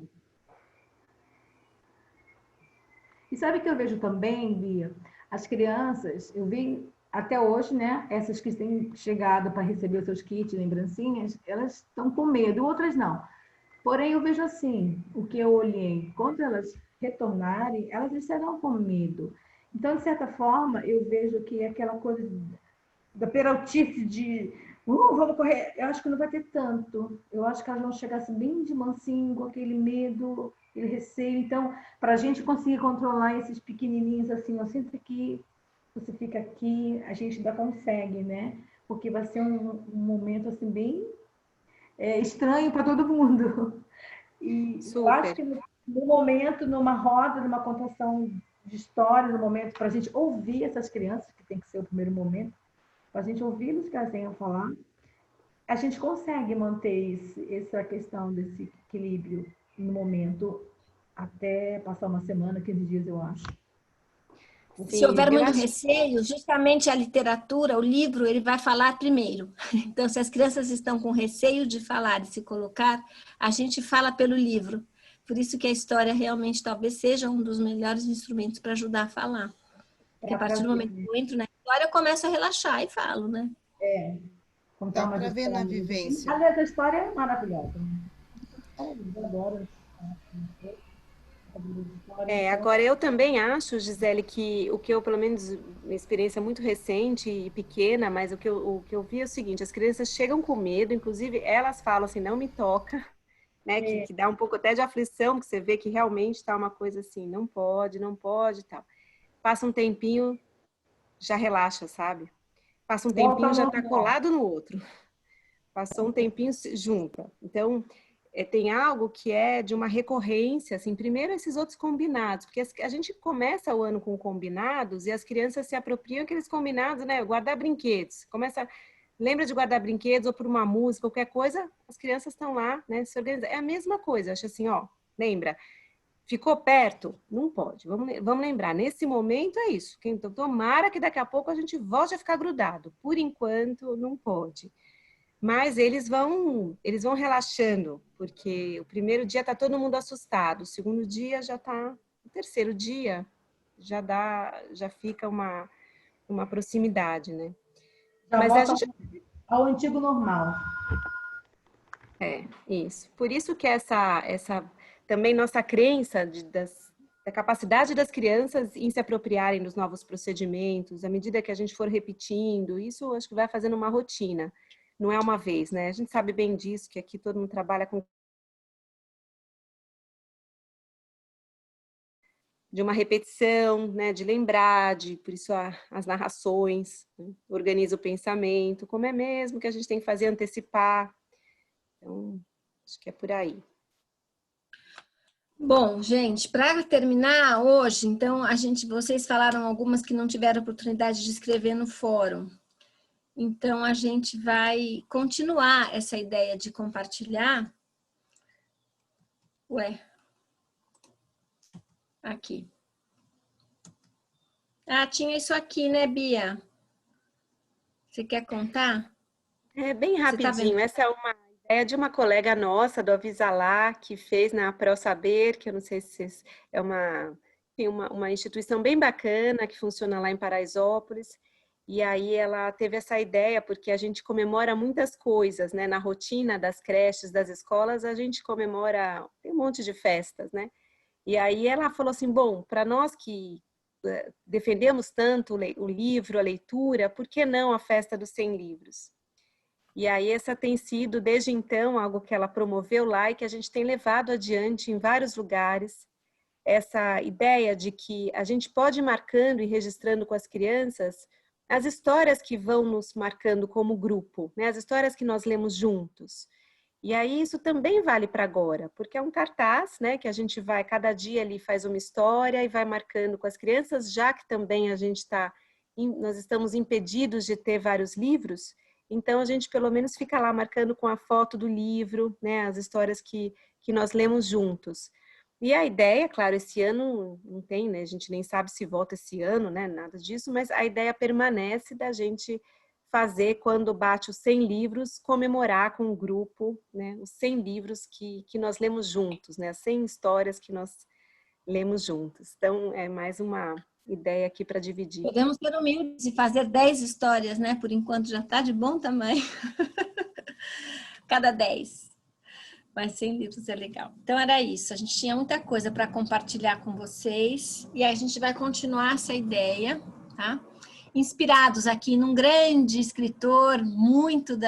E sabe o que eu vejo também, Bia? As crianças, eu vi até hoje, né? Essas que têm chegado para receber seus kits, lembrancinhas, elas estão com medo, outras não. Porém, eu vejo assim, o que eu olhei, quando elas retornarem, elas estarão com medo. Então, de certa forma, eu vejo que aquela coisa da peraltice de vamos correr, eu acho que não vai ter tanto. Eu acho que elas vão chegar assim, bem de mansinho, com aquele medo, aquele receio. Então, para a gente conseguir controlar esses pequenininhos assim, eu sinto que você fica aqui, a gente ainda consegue, né? Porque vai ser um momento assim bem estranho para todo mundo. E super. Eu acho que no momento, numa roda, numa contação de história, no momento para a gente ouvir essas crianças, que tem que ser o primeiro momento, para a gente ouvi-los que elas tenham a falar, a gente consegue manter essa questão desse equilíbrio no momento, até passar uma semana, 15 dias, eu acho. Sim, se houver muito receio, justamente a literatura, o livro, ele vai falar primeiro. Então, se as crianças estão com receio de falar e se colocar, a gente fala pelo livro. Por isso que a história realmente talvez seja um dos melhores instrumentos para ajudar a falar. Porque a partir do momento que eu entro na história, eu começo a relaxar e falo, né? Dá para ver na vivência. Aliás, a história é maravilhosa. Eu adoro. Agora eu também acho, Gisele, que o que eu, pelo menos, minha experiência muito recente e pequena, mas o que eu vi é o seguinte, as crianças chegam com medo, inclusive elas falam assim, não me toca, né, que dá um pouco até de aflição, que você vê que realmente está uma coisa assim, não pode e tal. Passa um tempinho, já relaxa, sabe? Passa um tempinho, já está colado no outro. Passou um tempinho, junta. Então, tem algo que é de uma recorrência, assim, primeiro esses outros combinados, porque a gente começa o ano com combinados e as crianças se apropriam daqueles combinados, né? Guardar brinquedos. Lembra de guardar brinquedos ou por uma música, qualquer coisa, as crianças estão lá, né? Se organizam. É a mesma coisa, acho assim, lembra? Ficou perto? Não pode. Vamos lembrar, nesse momento é isso. Então, tomara que daqui a pouco a gente volte a ficar grudado. Por enquanto, não pode. Mas eles vão relaxando, porque o primeiro dia está todo mundo assustado, o segundo dia já está, o terceiro dia já fica uma proximidade, né? Já Mas volta a gente... ao antigo normal. Isso. Por isso que essa também nossa crença da capacidade das crianças em se apropriarem dos novos procedimentos, à medida que a gente for repetindo, isso acho que vai fazendo uma rotina, não é uma vez, né? A gente sabe bem disso, que aqui todo mundo trabalha com de uma repetição, né, de lembrar, por isso as narrações, né, organiza o pensamento, como é mesmo que a gente tem que fazer, antecipar. Então, acho que é por aí. Bom, gente, para terminar hoje, então, vocês falaram algumas que não tiveram oportunidade de escrever no fórum. Então, a gente vai continuar essa ideia de compartilhar. Aqui. Ah, tinha isso aqui, né, Bia? Você quer contar? É bem rapidinho. Essa é uma ideia de uma colega nossa, do Avisalá, que fez na ProSaber, que eu não sei se é tem uma instituição bem bacana que funciona lá em Paraisópolis. E aí ela teve essa ideia, porque a gente comemora muitas coisas, né? Na rotina das creches, das escolas, a gente comemora, tem um monte de festas, né? E aí ela falou assim, bom, para nós que defendemos tanto o livro, a leitura, por que não a festa dos 100 livros? E aí essa tem sido, desde então, algo que ela promoveu lá e que a gente tem levado adiante em vários lugares, essa ideia de que a gente pode ir marcando e registrando com as crianças as histórias que vão nos marcando como grupo, né? As histórias que nós lemos juntos. E aí isso também vale para agora, porque é um cartaz, né, que a gente vai, cada dia ali faz uma história e vai marcando com as crianças, já que também nós estamos impedidos de ter vários livros, então a gente pelo menos fica lá marcando com a foto do livro, né, as histórias que nós lemos juntos. E a ideia, claro, esse ano não tem, né, a gente nem sabe se volta esse ano, né, nada disso, mas a ideia permanece da gente fazer, quando bate os 100 livros, comemorar com o grupo, né, os 100 livros que nós lemos juntos, né, as 100 histórias que nós lemos juntos. Então, é mais uma ideia aqui para dividir. Podemos ser humildes e fazer 10 histórias, né? Por enquanto já está de bom tamanho. Cada 10. Mas 100 livros é legal. Então, era isso. A gente tinha muita coisa para compartilhar com vocês. E a gente vai continuar essa ideia, tá? Inspirados aqui num grande escritor, muito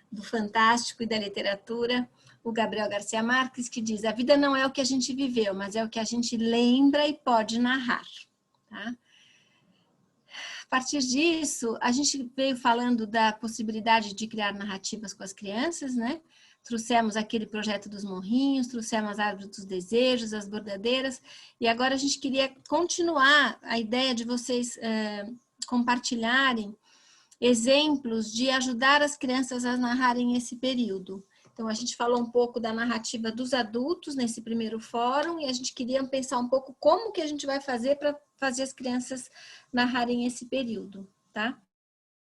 do fantástico e da literatura, o Gabriel Garcia Marques, que diz: a vida não é o que a gente viveu, mas é o que a gente lembra e pode narrar. Tá? A partir disso, a gente veio falando da possibilidade de criar narrativas com as crianças, né? Trouxemos aquele projeto dos morrinhos, trouxemos as árvores dos desejos, as bordadeiras, e agora a gente queria continuar a ideia de vocês compartilharem exemplos de ajudar as crianças a narrarem esse período. Então, a gente falou um pouco da narrativa dos adultos nesse primeiro fórum e a gente queria pensar um pouco como que a gente vai fazer para fazer as crianças narrarem esse período, tá?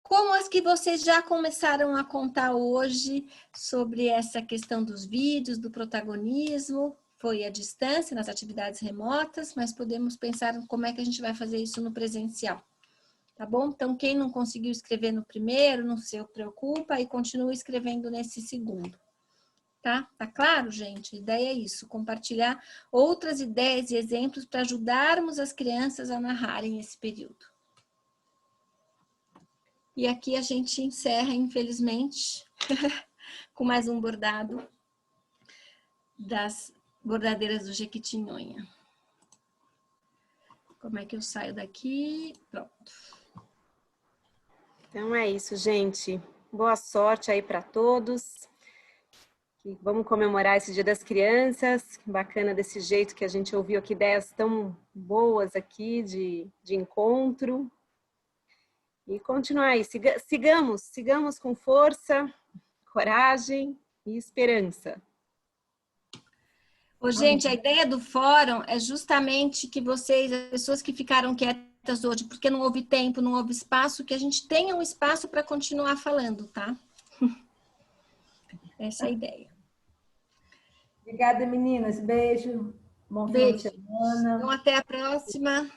Como as que vocês já começaram a contar hoje sobre essa questão dos vídeos, do protagonismo, foi à distância, nas atividades remotas, mas podemos pensar em como é que a gente vai fazer isso no presencial. Tá bom? Então, quem não conseguiu escrever no primeiro, não se preocupa e continua escrevendo nesse segundo. Tá? Tá claro, gente? A ideia é isso, compartilhar outras ideias e exemplos para ajudarmos as crianças a narrarem esse período. E aqui a gente encerra, infelizmente, com mais um bordado das bordadeiras do Jequitinhonha. Como é que eu saio daqui? Pronto. Então é isso, gente. Boa sorte aí para todos. Vamos comemorar esse Dia das Crianças. Bacana desse jeito que a gente ouviu aqui, ideias tão boas aqui de encontro. E continuar aí. Sigamos com força, coragem e esperança. Ô, gente, a ideia do fórum é justamente que vocês, as pessoas que ficaram quietas hoje, porque não houve tempo, não houve espaço, que a gente tenha um espaço para continuar falando, tá? Essa é a ideia. Obrigada, meninas. Beijo. Bom final de semana. Então, até a próxima.